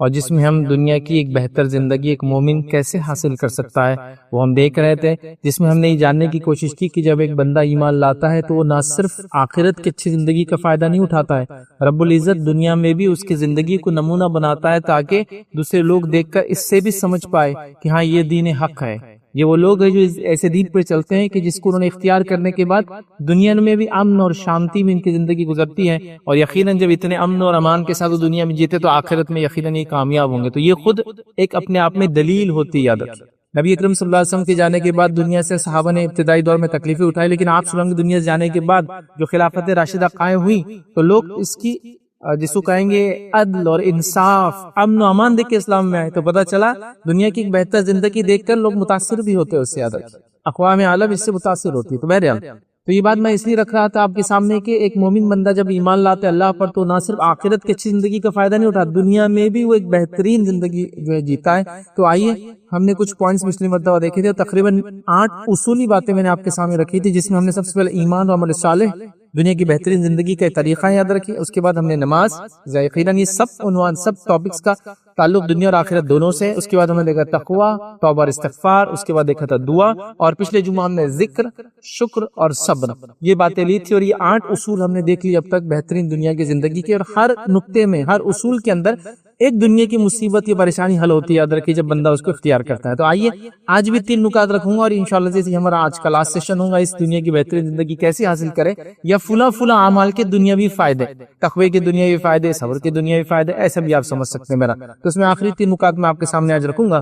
اور جس میں ہم دنیا کی ایک بہتر زندگی ایک مومن کیسے حاصل کر سکتا ہے وہ ہم دیکھ رہے تھے، جس میں ہم نے یہ جاننے کی کوشش کی کہ جب ایک بندہ ایمان لاتا ہے تو وہ نہ صرف آخرت کی اچھی زندگی کا فائدہ نہیں اٹھاتا ہے، رب العزت دنیا میں بھی اس کی زندگی کو نمونہ بناتا ہے تاکہ دوسرے لوگ دیکھ کر اس سے بھی سمجھ پائے کہ ہاں یہ دین حق ہے۔ یہ وہ لوگ ہیں جو ایسے دین پر چلتے ہیں کہ جس کو انہوں نے اختیار کرنے کے بعد دنیا میں بھی امن اور شانتی میں ان کی زندگی گزرتی ہے، اور یقیناً جب اتنے امن اور امان کے ساتھ دنیا میں جیتے تو آخرت میں یقیناً یہ کامیاب ہوں گے۔ تو یہ خود ایک اپنے آپ میں دلیل ہوتی ہے، یاد رکھیں۔ نبی اکرم صلی اللہ علیہ وسلم کے جانے کے بعد دنیا سے صحابہ نے ابتدائی دور میں تکلیفیں اٹھائی، لیکن آپ صلی اللہ علیہ وسلم کی دنیا سے جانے کے بعد جو خلافت راشدہ قائم ہوئی تو لوگ اس کی جس کو کہیں گے عدل اور انصاف، امن و امان دیکھ کے اسلام میں آئے، تو پتہ چلا دنیا کی ایک بہتر زندگی دیکھ کر لوگ متاثر بھی ہوتے ہیں، اس سے عادت اقوام عالم اس سے متاثر ہوتی ہے۔ تو بہرحال تو یہ بات میں اس لیے رکھ رہا تھا آپ کے سامنے کہ ایک مومن بندہ جب ایمان لاتا ہے اللہ پر تو نہ صرف آخرت کی اچھی زندگی کا فائدہ نہیں اٹھاتا، دنیا میں بھی وہ ایک بہترین زندگی جو ہے جیتا ہے۔ تو آئیے ہم نے کچھ پوائنٹس پچھلی مرتبہ دیکھے تھے، تقریباً 8 اصولی باتیں میں نے آپ کے سامنے رکھی تھی، جس میں ہم نے سب سے پہلے ایمان و عمل صالح، دنیا کی بہترین زندگی کا طریقہ یاد رکھیے، اس کے بعد ہم نے نماز، یقیناً یہ سب عنوان سب ٹاپکس کا تعلق دنیا اور آخرت دونوں سے، اس کے بعد ہم نے دیکھا تقوی، توبہ اور استغفار، اس کے بعد دیکھا تھا دعا، اور پچھلے جمعہ ہم نے ذکر، شکر اور صبر، یہ باتیں لی تھی، اور یہ 8 اصول ہم نے دیکھ لی اب تک بہترین دنیا کی زندگی کے، اور ہر نقطے میں ہر اصول کے اندر ایک دنیا کی مصیبت یا پریشانی حل ہوتی ہے، یاد رکھیے جب بندہ اس کو اختیار کرتا ہے۔ تو آئیے آج بھی 3 نکات رکھوں گا، اور انشاءاللہ جیسے ہمارا آج کا لاسٹ سیشن ہوگا اس دنیا کی بہترین زندگی کیسے حاصل کرے، یا فلاں اعمال کے دنیاوی فائدے، تقوی کے دنیاوی فائدے، صبر کے دنیاوی فائدے، ایسا بھی آپ سمجھ سکتے ہیں میرا۔ تو اس میں آخری 3 نکات میں آپ کے سامنے آج رکھوں گا،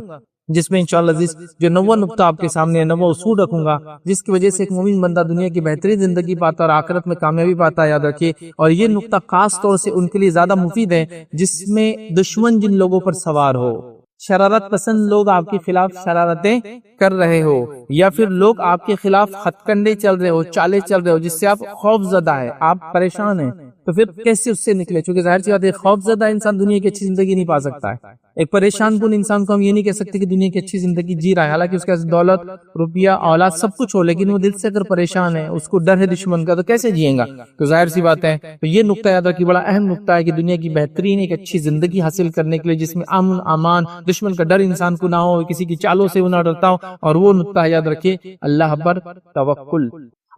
جس میں انشاءاللہ جو 9واں نقطہ آپ کے سامنے 9واں اصول رکھوں گا، جس کی وجہ سے ایک مومن بندہ دنیا کی بہترین زندگی پاتا اور آخرت میں کامیابی پاتا ہے، یاد رکھیے۔ اور یہ نقطہ خاص طور سے ان کے لیے زیادہ مفید ہے جس میں دشمن جن لوگوں پر سوار ہو، شرارت پسند لوگ آپ کے خلاف شرارتیں کر رہے ہو، یا پھر لوگ آپ کے خلاف ہتھ کنڈے چل رہے ہو، چالے چل رہے ہو، جس سے آپ خوف زدہ ہے، آپ پریشان ہیں، تو پھر کیسے اس سے نکلے؟ چونکہ ظاہر سی بات ہے خوف زدہ انسان دنیا کی اچھی زندگی نہیں پا سکتا ہے۔ ایک پریشان کن انسان کو ہم یہ نہیں کہہ سکتے کہ دنیا کی اچھی زندگی جی رہا ہے، حالانکہ اس کے پاس دولت، روپیہ، اولاد سب کچھ ہو، لیکن وہ دل سے اگر پریشان ہے، اس کو ڈر ہے دشمن کا، تو کیسے جیئیں گا؟ تو ظاہر سی بات ہے، تو یہ نقطہ یاد رکھیے، بڑا اہم نقطہ ہے کہ دنیا کی بہترین ایک اچھی زندگی حاصل کرنے کے لیے جس میں امن، امان، دشمن کا ڈر انسان کو نہ ہو، کسی کی چالوں سے وہ نہ ڈرتا ہو، اور وہ نقطہ یاد رکھیے اللہ پر توکل۔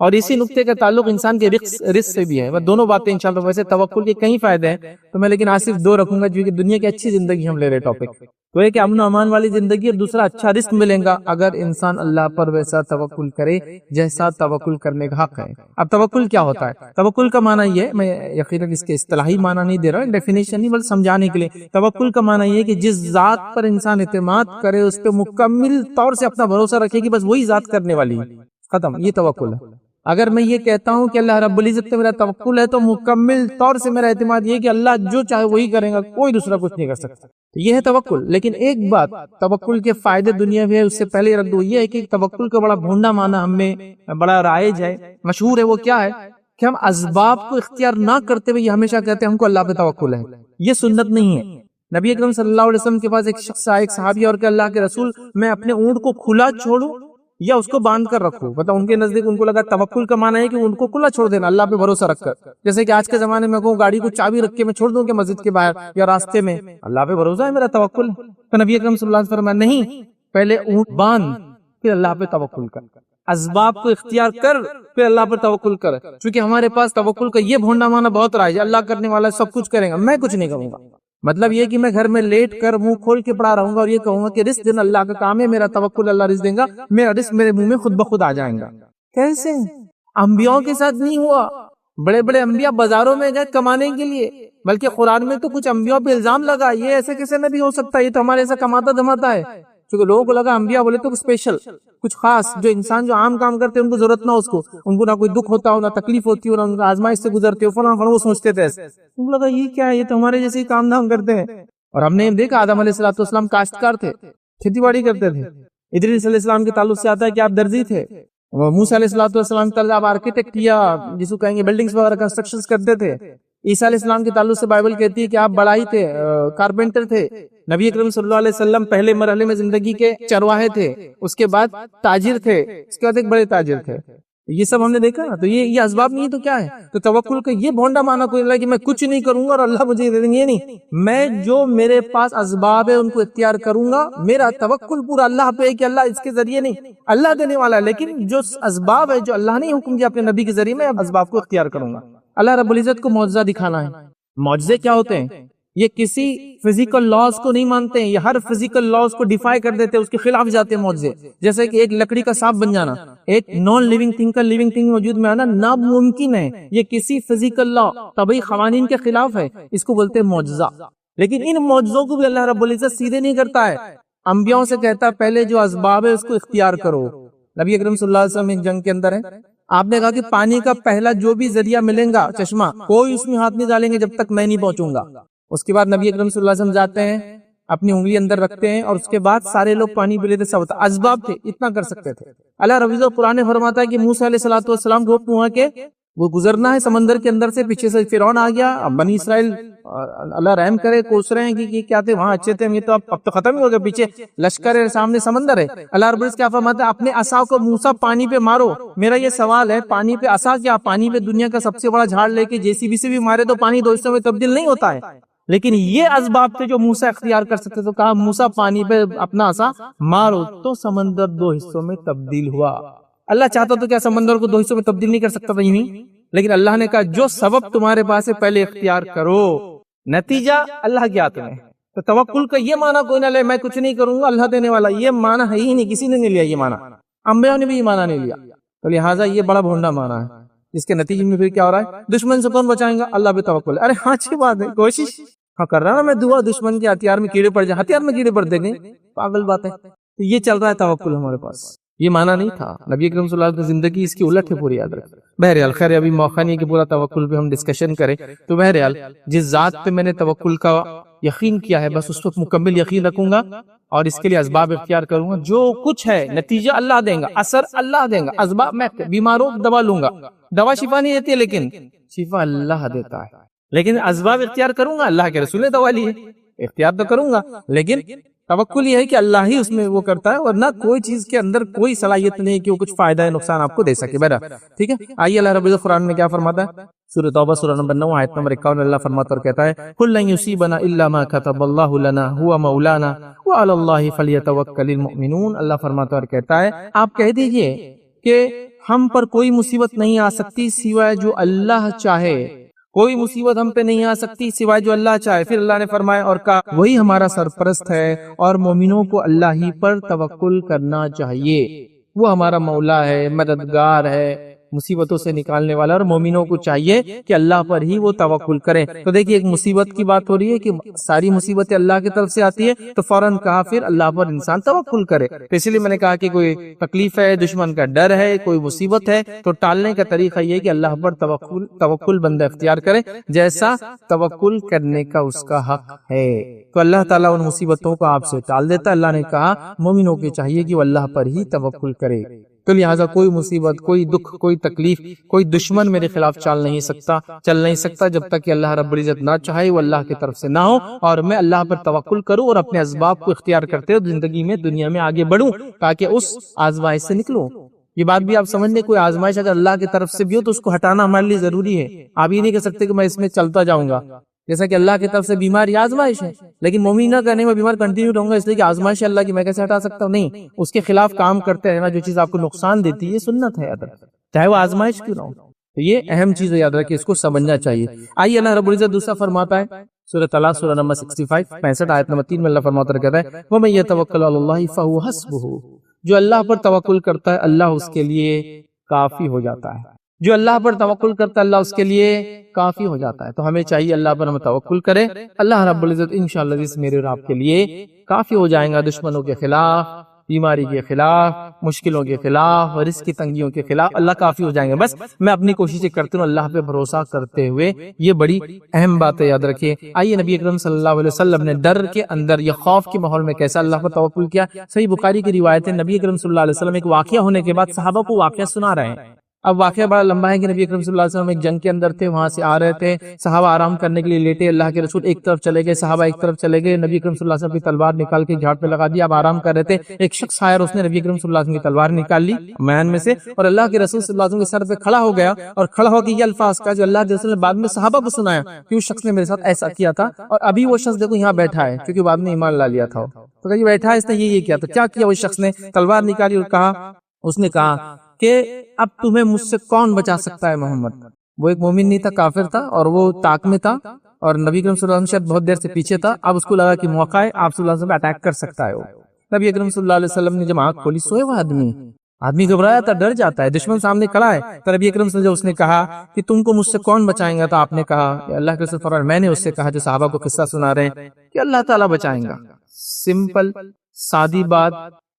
اور اسی نقطے کا تعلق انسان کے رزق سے بھی ہے۔ دونوں باتیں انشاءاللہ، ویسے توکل کے کئی فائدے ہیں تو میں لیکن آج صرف 2 رکھوں گا، کیونکہ دنیا کی اچھی زندگی ہم لے رہے ٹاپک تو ایک امن و امان والی زندگی، اور دوسرا اچھا رزق ملے گا اگر انسان اللہ پر ویسا توکل کرے جیسا توکل کرنے کا حق ہے۔ اب توکل کیا ہوتا ہے؟ توکل کا معنی یہ ہے، میں یقیناً اس کے اصطلاحی معنی نہیں دے رہا ہوں، ڈیفینیشن نہیں بلکہ سمجھانے کے لیے۔ توکل کا معنی یہ ہے کہ جس ذات پر انسان اعتماد کرے، اس پہ مکمل طور سے اپنا بھروسہ رکھے کہ بس وہی ذات کرنے والی ہے، ختم، یہ توکل ہے۔ اگر میں یہ کہتا ہوں کہ اللہ رب العزت پہ میرا توکل ہے تو مکمل طور سے میرا اعتماد یہ ہے کہ اللہ جو چاہے وہی کرے گا، کوئی دوسرا کچھ نہیں کر سکتا، یہ ہے توکل۔ لیکن ایک بات توکل کے فائدے دنیا میں ہے، اس سے پہلے رکھ دو، یہ ہے کہ توکل کا بڑا بھونڈا معنی ہم میں بڑا رائج ہے، مشہور ہے، وہ کیا ہے کہ ہم اسباب کو اختیار نہ کرتے ہوئے یہ ہمیشہ کہتے ہیں ہم کو اللہ پہ توکل ہے۔ یہ سنت نہیں ہے۔ نبی اکرم صلی اللہ علیہ وسلم کے پاس ایک شخص آیا، ایک صحابی، اور کہ اللہ کے رسول میں اپنے اونٹ کو کھلا چھوڑوں یا اس کو باندھ کر رکھوں؟ مطلب ان کے نزدیک ان کو لگا توکل کا معنی ہے کہ ان کو کھلا چھوڑ دینا اللہ پہ بھروسہ رکھ کر، جیسے کہ آج کے زمانے میں کہوں گاڑی کو چابی رکھ کے میں چھوڑ دوں کہ مسجد کے باہر یا راستے میں، اللہ پہ بھروسہ ہے، میرا توکل۔ تو نبی اکرم صلی اللہ علیہ وسلم فرمایا نہیں، پہلے اونٹ باندھ پھر اللہ پہ توکل کر، اسباب کو اختیار کر پھر اللہ پر توکل کر۔ چونکہ ہمارے پاس توکل کا یہ بھونڈا معنی بہت رائج ہے، اللہ کرنے والا سب کچھ کرے گا، میں کچھ نہیں کروں گا۔ مطلب یہ کہ میں گھر میں لیٹ کر منہ کھول کے پڑا رہوں گا اور یہ کہوں گا کہ رزق دینا اللہ کا کام ہے، میرا توکل اللہ رزق دے گا، میرا رزق میرے منہ میں خود بخود آ جائے گا۔ کیسے؟ انبیاء کے ساتھ نہیں ہوا۔ بڑے بڑے انبیاء بازاروں میں گئے کمانے کے لیے، بلکہ قرآن میں تو کچھ انبیاء پہ الزام لگا، یہ ایسے کیسے نبی ہو سکتا ہے، یہ تو ہمارے ایسا کماتا دھماتا ہے۔ کیونکہ لوگوں کو لگا انبیاء بولے تو اسپیشل، کچھ خاص، جو انسان جو عام کام کرتے ہیں ان کو ضرورت نہ، اس کو ان کو نہ کوئی دکھ ہوتا ہو، نہ تکلیف ہوتی ہو، نہ ان کو آزمائش سے گزرتے ہو، فلاں فلاں، وہ سوچتے تھے ایسے۔ ان کو لگا یہ کیا ہے، یہ تو ہمارے جیسے ہی کام دھام کرتے ہیں۔ اور ہم نے دیکھا آدم علیہ السلام کاشتکار تھے، کھیتی باڑی کرتے تھے۔ ادریس علیہ السلام کے تعلق سے آتا ہے کہ آپ درزی تھے۔ موسیٰ علیہ السلام کے تعلق آپ آرکیٹیکٹ یا جس کو کہیں گے بلڈنگز وغیرہ کنسٹرکشنز کرتے تھے۔ عیسیٰ علیہ السلام کے تعلق سے بائبل کہتی ہے کہ آپ بڑائی تھے، کارپینٹر تھے۔ نبی اکرم صلی اللہ علیہ وسلم پہلے مرحلے میں زندگی کے چرواہے تھے، اس کے بعد تاجر تھے، اس کے بعد ایک بڑے تاجر تھے۔ یہ سب ہم نے دیکھا نا. تو یہ اسباب نہیں ہے تو کیا ہے؟ تو توکل کا یہ بھونڈا معنی کوئی نہیں کہ میں کچھ نہیں کروں گا اور اللہ مجھے دے دیں گے. نہیں, میں جو میرے پاس اسباب ہے ان کو اختیار کروں گا. میرا توکل پورا اللہ پہ ہے کہ اللہ اس کے ذریعے نہیں, اللہ دینے والا ہے, لیکن جو اسباب ہے جو اللہ نے حکم دیا اپنے نبی کے ذریعے, میں اسباب کو اختیار کروں گا. اللہ رب العزت کو معجزہ دکھانا ہے. معجزے کیا ہوتے ہیں؟ یہ کسی فزیکل لاز کو نہیں مانتے ہیں, یہ ہر فزیکل لاز کو ڈیفائی کر دیتے ہیں, اس کے خلاف جاتے ہیں معجزے. جیسے کہ ایک لکڑی کا سانپ بن جانا, ایک نان لیونگ تھنگ کا لیونگ تھنگ وجود میں آنا ناممکن ہے. یہ کسی فزیکل لا طبعی قوانین کے خلاف ہے, اس کو بولتے ہیں معجزہ. لیکن ان معجزوں کو بھی اللہ رب العزت سیدھے نہیں کرتا ہے, انبیاءوں سے کہتا ہے پہلے جو اسباب ہے اس کو اختیار کرو. نبی اکرم صلی اللہ علیہ وسلم ایک جنگ کے اندر ہے, آپ نے کہا کہ پانی کا پہلا جو بھی ذریعہ ملیں گا چشمہ, کوئی اس میں ہاتھ نہیں ڈالیں گے جب تک میں نہیں پہنچوں گا. اس کے بعد نبی اکرم صلی اللہ علیہ وسلم جاتے ہیں, اپنی انگلی اندر رکھتے ہیں, اور اس کے بعد سارے لوگ پانی پی لیتے. سب اسباب تھے, اتنا کر سکتے تھے. اللہ رب العزت قرآن فرماتا ہے کہ موسیٰ علیہ الصلوۃ والسلام کو حکم ہوا کہ وہ گزرنا ہے سمندر کے اندر سے, پیچھے سے فرعون آ گیا. اب بنی اسرائیل اللہ رحم کرے کوس رہے ہیں کہ کیا تھے وہاں اچھے تھے, یہ تو اب تو ختم ہی ہو گیا, پیچھے لشکر ہے, سامنے سمندر ہے. اللہ رب العزت کیا فرماتا ہے, اپنے عصا کو موسیٰ پانی پہ مارو. میرا یہ سوال ہے, پانی پہ عصا کیا, پانی پہ دنیا کا سب سے بڑا جھاڑ لے کے JCB سے بھی مارے تو پانی دو حصوں میں تبدیل نہیں ہوتا ہے. لیکن یہ اسباب تھے جو موسیٰ اختیار کر سکتے, تو کہا موسیٰ پانی پہ اپنا عصا مارو, تو سمندر دو حصوں میں تبدیل ہوا. اللہ چاہتا تو کیا سمندر کو دو حصوں میں تبدیل نہیں کر سکتا تھا؟ نہیں, لیکن اللہ نے کہا جو سبب تمہارے پاس ہے پہلے اختیار کرو, نتیجہ اللہ کے ہاتھ میں. تو توکل کا یہ معنی کوئی نہ لے میں کچھ نہیں کروں گا اللہ دینے والا, یہ معنی ہے ہی نہیں, کسی نے نہیں لیا یہ معنی, انبیاء نے بھی یہ معنی نہیں لیا. تو لہٰذا یہ بڑا بھونڈا معنی ہے, جس کے نتیجے میں پھر کیا ہو رہا ہے, دشمن سے کون بچائیں گا, اللہ پہ توکل. ارے ہاں اچھی بات ہے, کوشش ہاں کر رہا نا میں دعا, دشمن کے ہتھیار میں کیڑے پڑ جائیں, ہتھیار میں کیڑے پڑ دیں گے, پاگل بات ہے. تو یہ چل رہا ہے توکل ہمارے پاس, یہ معنی نہیں تھا. نبی اکرم صلی اللہ علیہ وسلم زندگی اس کی الٹ ہے پوری, یاد رکھ. بہرحال خیر ابھی موقع نہیں کہ پورا توکل پہ ہم ڈسکشن کریں. تو بہرحال جس ذات پہ میں نے توکل کا یقین کیا ہے بس اس پر مکمل یقین رکھوں گا, اور اس کے لیے اسباب اختیار کروں گا. جو کچھ ہے نتیجہ اللہ دیں گا, اثر اللہ دیں گا. اسباب میں بیماروں دوا لوں گا, دوا شفا نہیں دیتی ہے لیکن شفا اللہ دیتا ہے. لیکن اسباب اختیار کروں گا, اللہ کے رسول نے دوا لی ہے, اختیار تو کروں گا, لیکن توکل یہ ہے کہ اللہ ہی اس میں وہ کرتا ہے, اور نہ کوئی چیز کے اندر کوئی صلاحیت نہیں کہ وہ کچھ فائدہ ہے نقصان آپ کو دے سکے. بہرحال ٹھیک ہے, آئیے اللہ رب العزت قرآن میں کیا فرماتا ہے, سورۃ توبہ سورہ نمبر 9 آیت نمبر 51. اللہ فرماتا اور کہتا ہے قُل لَن يُصِيبَنَا إِلَّا مَا كَتَبَ اللَّهُ لَنَا هُوَ مَوْلَانَا وَعَلَى اللَّهِ فَلْيَتَوَكَّلِ الْمُؤْمِنُونَ. اللہ فرماتا اور کہتا ہے آپ کہہ دیجئے کہ ہم پر کوئی مصیبت نہیں آ سکتی سوائے جو اللہ چاہے, کوئی مصیبت ہم پہ نہیں آ سکتی سوائے جو اللہ چاہے. پھر اللہ نے فرمایا اور کہا وہی ہمارا سرپرست ہے, اور مومنوں کو اللہ ہی پر توکل کرنا چاہیے. وہ ہمارا مولا ہے, مددگار ہے, مصیبتوں سے نکالنے والا, اور مومنوں کو چاہیے کہ اللہ پر ہی وہ توکل کریں. تو دیکھیے ایک مصیبت کی بات ہو رہی ہے کہ ساری مصیبتیں اللہ کی طرف سے آتی ہے, تو فوراً کہا پھر اللہ پر انسان توکل کرے. تو اس لیے میں نے کہا کہ کوئی تکلیف ہے, دشمن کا ڈر ہے, کوئی مصیبت ہے, تو ٹالنے کا طریقہ یہ کہ اللہ پر توکل بندہ اختیار کرے جیسا توکل کرنے کا اس کا حق ہے. تو اللہ تعالیٰ ان مصیبتوں کو آپ سے ٹال دیتا. اللہ نے کہا مومنوں کو چاہیے کہ وہ اللہ پر ہی توکل کرے. تو لہٰذا کوئی مصیبت, کوئی دکھ, کوئی تکلیف, کوئی دشمن میرے خلاف چل نہیں سکتا جب تک کہ اللہ رب العزت نہ چاہے, وہ اللہ کی طرف سے نہ ہو, اور میں اللہ پر توکل کروں اور اپنے اسباب کو اختیار کرتے ہوئے زندگی میں دنیا میں آگے بڑھوں تاکہ اس آزمائش سے نکلوں. یہ بات بھی آپ سمجھ لیں, کوئی آزمائش اگر اللہ کی طرف سے بھی ہو تو اس کو ہٹانا ہمارے لیے ضروری ہے. آپ یہ نہیں کہہ سکتے کہ میں اس میں چلتا جاؤں گا. جیسا کہ اللہ کی طرف سے بیماری آزمائش ہے, لیکن مومن نہ کرنے میں بیمار کنٹینیو رہوں گا اس لیے کہ آزمائش اللہ کی میں کیسے ہٹا سکتا ہوں. نہیں, اس کے خلاف کام کرتے رہنا, جو چیز آپ کو نقصان دیتی ہے یہ سنت ہے, یاد رکھیں, چاہے وہ آزمائش کیوں نہ ہو. تو یہ اہم چیز ہے, یاد رکھیں, اس کو سمجھنا چاہیے. آئیے اللہ رب العزت دوسرا فرماتا ہے سورہ طلاق سورہ نمبر 65 آیت نمبر 3 میں اللہ فرماتا ہے کہتا ہے وَمَن يَتَوَكَّلْ عَلَى اللَّهِ فَهُوَ حَسْبُهُ. جو اللہ پر توکل کرتا ہے اللہ اس کے لیے کافی ہو جاتا ہے. جو اللہ پر توکل کرتا ہے اللہ اس کے لیے کافی ہو جاتا ہے. تو ہمیں چاہیے اللہ پر ہم توکل کریں. اللہ رب العزت انشاءاللہ اس میرے اور آپ کے لیے کافی ہو جائیں گا, دشمنوں کے خلاف, بیماری کے خلاف, مشکلوں کے خلاف, رزق کی تنگیوں کے خلاف اللہ کافی ہو جائیں گے. بس میں اپنی کوششیں کرتا ہوں اللہ پہ بھروسہ کرتے ہوئے, یہ بڑی اہم بات ہے, یاد رکھیے. آئیے نبی اکرم صلی اللہ علیہ وسلم نے ڈر کے اندر یا خوف کے ماحول میں کیسا اللہ پر توکل کیا. صحیح بخاری کی روایت ہے, نبی اکرم صلی اللہ علیہ وسلم ایک واقعہ ہونے کے بعد صحابہ کو واقعہ سنا رہے ہیں. اب واقعہ بڑا لمبا ہے کہ نبی اکرم صلی اللہ علیہ وسلم ایک جنگ کے اندر تھے، وہاں سے آ رہے تھے، صحابہ آرام کرنے کے لیے لیٹے، اللہ کے رسول ایک طرف چلے گئے، صحابہ ایک طرف چلے گئے، نبی اکرم صلی اللہ علیہ وسلم کی تلوار نکال کے جھاڑ پہ لگا دی، اب آرام کر رہے تھے، ایک شخص آیا اور اس نے نبی اکرم صلی اللہ علیہ وسلم کی تلوار نکال لی میان میں سے اور اللہ کے رسول صلی اللہ علیہ وسلم کے سر پہ کھڑا ہو گیا، اور کھڑا ہو کے یہ الفاظ کہا جو اللہ کے رسول نے بعد میں صحابہ کو سنایا کہ اس شخص نے میرے ساتھ ایسا کیا تھا، اور ابھی وہ شخص دیکھو یہاں بیٹھا ہے کیونکہ بعد میں ایمان لا لیا تھا، تو یہ بیٹھا ہے، اس نے یہ کیا، تو کیا کیا اس شخص نے، تلوار نکالی اور کہا، اس نے کہا کہ اب تمہیں مجھ سے کون بچا سکتا ہے محمد۔ وہ ایک مومن نہیں تھا، کافر تھا، اور وہ طاق میں تھا، اور نبی اکرم صلی اللہ علیہ وسلم شاید بہت دیر سے پیچھے تھا، اب اس کو لگا کہ موقع ہے، آپ صلی اللہ علیہ وسلم اٹیک کر سکتا ہے وہ۔ نبی اکرم صلی اللہ علیہ وسلم نے جب آنکھ کھولی، سوئے وہ آدمی گھبرایا تھا، ڈر جاتا ہے، دشمن سامنے کھڑا ہے، تو نبی اکرم صلی اللہ علیہ وسلم اس نے کہا کہ تم کو مجھ سے کون بچائیں گا، تو آپ نے کہا اللہ کے رسول فرمایا میں نے اس سے کہا جو صحابہ کو قصہ سنا رہے ہیں کہ اللہ تعالیٰ بچائیں گا۔ سمپل سادی بات،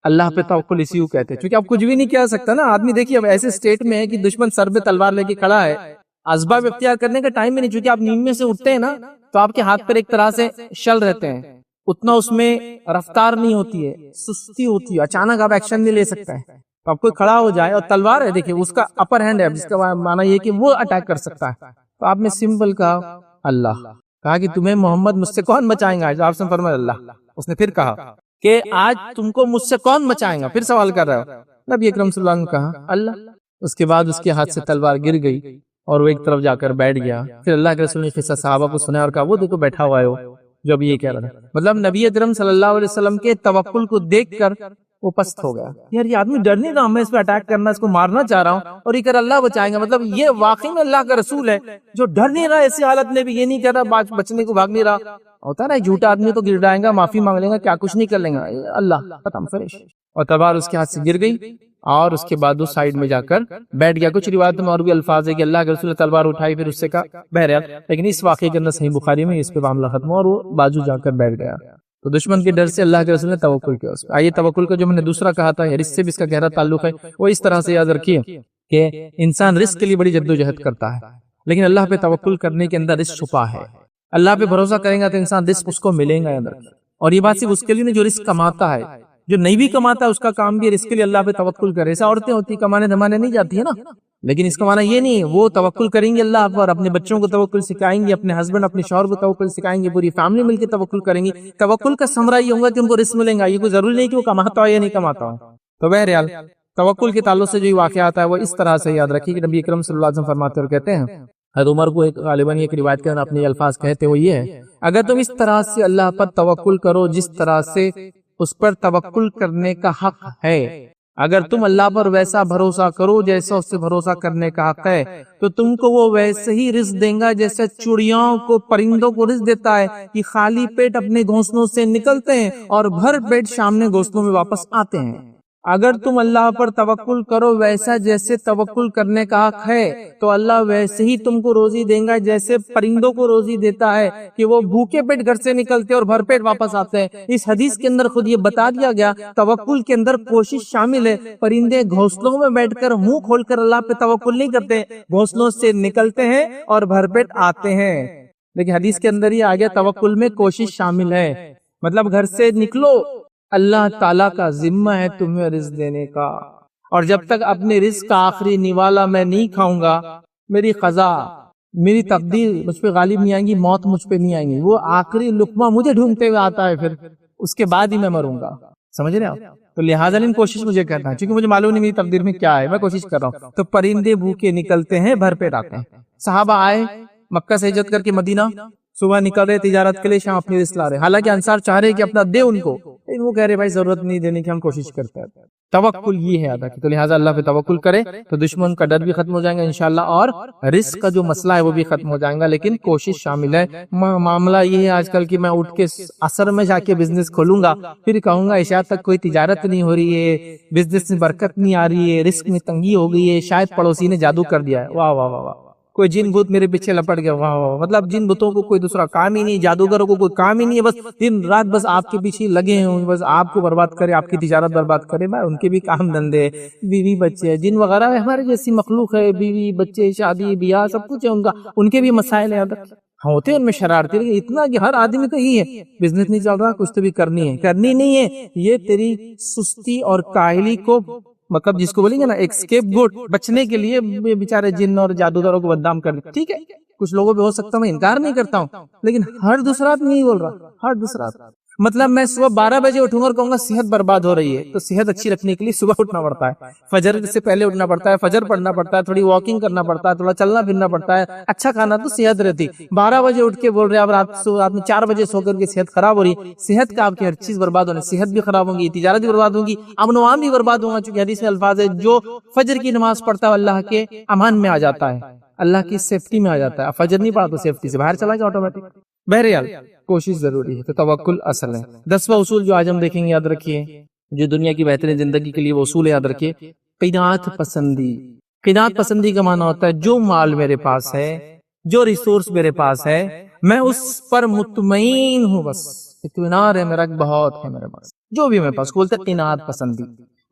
اللہ پہ توکل اسی کو کہتے ہیں، کیونکہ آپ کچھ بھی نہیں کہہ سکتا نا، آدمی دیکھیے اب ایسے سٹیٹ میں ہے کہ دشمن سر پہ تلوار لے کے کھڑا ہے، اسباب اختیار کرنے کا ٹائم بھی نہیں، چونکہ آپ نیند میں سے اٹھتے ہیں نا تو آپ کے ہاتھ پر ایک طرح سے شل رہتے ہیں، اتنا اس میں رفتار نہیں ہوتی ہے، سستی ہوتی ہے، اچانک آپ ایکشن نہیں لے سکتے ہیں، تو آپ کوئی کھڑا ہو جائے اور تلوار ہے، دیکھیں اس کا اپر ہینڈ ہے، جس کا معنی یہ کہ وہ اٹیک کر سکتا ہے، تو آپ نے سمپل کہا اللہ، کہا کہ تمہیں محمد مجھ سے کون بچائیں گا، آپ سے فرمایا اللہ، اس نے پھر کہا کہ آج تم کو مجھ سے کون بچائیں گا، پھر سوال کر رہا ہو، نبی اکرم صلی اللہ علیہ وسلم نے کہا اللہ، اس کے بعد اس کے ہاتھ سے تلوار گر گئی اور وہ ایک طرف جا کر بیٹھ گیا، پھر اللہ کے رسول نے قصہ صحابہ کو سنا اور کہا وہ دیکھو بیٹھا ہوا ہے وہ، جو اب یہ کہہ رہا تھا، مطلب نبی اکرم صلی اللہ علیہ وسلم کے توکل کو دیکھ کر وہ پست ہو گیا، یار یہ آدمی ڈر نہیں رہا، میں اس پہ اٹیک کرنا، اس کو مارنا چاہ رہا ہوں اور یہ کر اللہ بچائیں گا، مطلب یہ واقعی میں اللہ کا رسول ہے جو ڈر نہیں رہا، ایسی حالت میں بھی یہ نہیں کہہ رہا بچنے کو بھاگ نہیں رہا، ہوتا ہے نا جھوٹا آدمی تو گر جائے گا، معافی مانگ لے گا، کیا کچھ نہیں کر لیں گا، اللہ ختم فریش، اور تلوار اس کے ہاتھ سے گر گئی اور اس کے بعد وہ سائیڈ میں جا کر بیٹھ گیا۔ کچھ روایت میں اور بھی الفاظ ہے کہ اللہ کے رسول نے تلوار اٹھائی، پھر اس سے کہا بہرحال، لیکن اس واقعے کے اندر صحیح بخاری میں اس پہ معاملہ ختم ہوا اور وہ بازو جا کر بیٹھ گیا، تو دشمن کے ڈر سے اللہ کے رسول نے توکل کیا اس پہ۔ آئیے توکل کا جو میں نے دوسرا کہا تھا، اس سے بھی اس کا گہرا تعلق ہے، وہ اس طرح سے یاد رکھیے کہ انسان رزق کے لیے بڑی جدوجہد کرتا ہے، لیکن اللہ پہ توکل کرنے کے اندر رزق چھپا ہے، اللہ پہ بھروسہ کریں گا تو انسان رزق اس کو ملے گا اندر، اور یہ بات صرف اس کے لیے نہیں جو رزق کماتا ہے، جو نہیں بھی کماتا ہے اس کا کام بھی رزق کے لیے اللہ پہ توکل کرے، ایسا عورتیں ہوتی کمانے دھمانے نہیں جاتی ہے نا، لیکن اس کا معنی یہ نہیں، وہ توکل کریں گے اللہ پر، اپنے بچوں کو توکل سکھائیں گے، اپنے ہسبینڈ اپنے شوہر کو توکل سکھائیں گے، پوری فیملی مل کے توکل کریں گی، توکل کا ثمرہ یہ ہوگا کہ ان کو رزق ملے گا، یہ کوئی ضروری نہیں کہ وہ کماتا ہو یا نہیں کماتا ہو۔ تو بہرحال توکل کے تعلق سے جو واقعہ آتا ہے وہ اس طرح سے یاد رکھیے کہ نبی اکرم صلی اللہ علیہ وسلم فرماتے اور کہتے ہیں، حضرت عمر کو غالباً ایک روایت کے اندر اپنے الفاظ کہتے وہ یہ ہے، اگر تم اس طرح سے اللہ پر توکل کرو جس طرح سے اس پر توکل کرنے کا حق ہے، اگر تم اللہ پر ویسا بھروسہ کرو جیسا اس سے بھروسہ کرنے کا حق ہے، تو تم کو وہ ویسے ہی رزق دیں گا جیسے چڑیوں کو پرندوں کو رزق دیتا ہے کہ خالی پیٹ اپنے گھونسلوں سے نکلتے ہیں اور بھر پیٹ سامنے گھونسلوں میں واپس آتے ہیں۔ اگر تم اللہ پر توکل کرو ویسا جیسے توکل کرنے کا حق ہے تو اللہ ویسے ہی تم کو روزی دیں گا جیسے پرندوں کو روزی دیتا ہے کہ وہ بھوکے پیٹ گھر سے نکلتے اور بھر پیٹ واپس آتے ہیں۔ اس حدیث کے اندر خود یہ بتا دیا گیا توکل کے اندر کوشش شامل ہے، پرندے گھونسلوں میں بیٹھ کر منہ کھول کر اللہ پہ توکل نہیں کرتے، گھونسلوں سے نکلتے ہیں اور بھر پیٹ آتے ہیں، لیکن حدیث کے اندر یہ آ گیا توکل میں کوشش شامل ہے، مطلب گھر سے نکلو، اللہ تعالیٰ کا ذمہ ہے تمہیں رزق دینے کا، اور جب تک اپنے رزق کا آخری نوالا میں نہیں کھاؤں گا، میری قضا میری تقدیر مجھ پہ غالب نہیں آئیں گی، موت مجھ پہ نہیں آئیں گی، وہ آخری لقمہ مجھے ڈھونڈتے ہوئے آتا ہے، پھر اس کے بعد ہی میں مروں گا، سمجھ رہے آپ؟ تو لہٰذا کوشش مجھے کرنا ہے، کیونکہ مجھے معلوم نہیں میری تقدیر میں کیا ہے، میں کوشش کر رہا ہوں۔ تو پرندے بھوکے نکلتے ہیں، بھر پیٹ آتے ہیں۔ صحابہ آئے مکہ سے ہجرت کر کے مدینہ، صبح نکل رہے تجارت کے لیے، شام اپنی رزق لا رہے، حالانکہ انصار چاہ رہے کہ اپنا دے ان کو، لیکن وہ کہہ رہے بھائی ضرورت نہیں دینے کی، ہم کوشش کرتے ہیں۔ توکل یہ ہے ادا کی، تو لہٰذا اللہ پہ توکل کرے تو دشمن کا ڈر بھی ختم ہو جائے گا انشاءاللہ، اور رزق کا جو مسئلہ ہے وہ بھی ختم ہو جائے گا، لیکن کوشش شامل ہے۔ معاملہ یہ ہے آج کل کہ میں اٹھ کے عصر میں جا کے بزنس کھولوں گا، پھر کہوں گا عشاء تک کوئی تجارت نہیں ہو رہی ہے، بزنس میں برکت نہیں آ رہی ہے، رزق میں تنگی ہو گئی ہے، شاید پڑوسی نے جادو کر دیا ہے، واہ واہ واہ واہ، کوئی جن بھوت میرے پیچھے لپٹ گیا، واہ واہ، مطلب جن بھوتوں کو کوئی دوسرا کام ہی نہیں، جادوگروں کو کوئی کام ہی نہیں ہے، بس دن رات بس آپ کے پیچھے لگے ہیں، بس آپ کو برباد کرے، آپ کی تجارت برباد کرے۔ میں ان کے بھی کام دھندے، بیوی بچے، جن وغیرہ ہمارے جیسی مخلوق ہے، بیوی بچے شادی بیاہ سب کچھ ہے ان کے بھی مسائل ہیں، ہوتے ہیں ان میں شرارتی، لیکن اتنا کہ ہر آدمی تو ہی ہے، بزنس نہیں چل رہا، کچھ تو بھی کرنی ہے، کرنی نہیں ہے، یہ تیری سستی اور کاہلی کو مطلب جس کو بولیں گے نا ایک اسکیپ گوٹ، بچنے کے لیے بیچارے جن اور جادوگروں کو بدنام کر دیں. ٹھیک ہے کچھ لوگوں پہ ہو سکتا ہے، میں انکار نہیں کرتا ہوں، لیکن ہر دوسرا آدمی نہیں بول رہا، ہر دوسرا آدمی. مطلب میں صبح 12 بجے اٹھوں گا اور کہوں گا صحت برباد ہو رہی ہے، تو صحت اچھی رکھنے کے لیے صبح اٹھنا پڑتا ہے، فجر سے پہلے اٹھنا پڑتا ہے، فجر پڑھنا پڑتا ہے، تھوڑی واکنگ کرنا پڑتا ہے، تھوڑا چلنا پھرنا پڑتا ہے، اچھا کھانا تو صحت رہتی. 12 بجے اٹھ کے بول رہے ہیں اب رات میں 4 بجے سو کر کے صحت خراب ہو رہی ہے. صحت کا آپ کی ہر چیز برباد ہونے، صحت بھی خراب ہوگی، تجارت بھی برباد ہوگی، امن و امان بھی برباد ہوگا. چونکہ حدیث میں الفاظ ہے جو فجر کی نماز پڑھتا ہے اللہ کے امان میں آ جاتا ہے، اللہ کی سیفٹی میں آ جاتا ہے. فجر نہیں پڑھا تو سیفٹی سے باہر چلا گیا آٹومیٹک. بہرحال کوشش ضروری ہے، تو توکل اصل ہے. 10واں اصول جو آج ہم دیکھیں گے، یاد رکھیے، جو دنیا کی بہترین زندگی کے لیے وہ اصول ہے، یاد رکھیے. قناعت پسندی. قناعت پسندی کا معنی ہوتا ہے جو مال میرے پاس ہے، جو ریسورس میرے پاس ہے، میں اس پر مطمئن ہوں، بس اطمینان ہے میرا، بہت ہے میرے پاس جو بھی میرے پاس. بولتے قناعت پسندی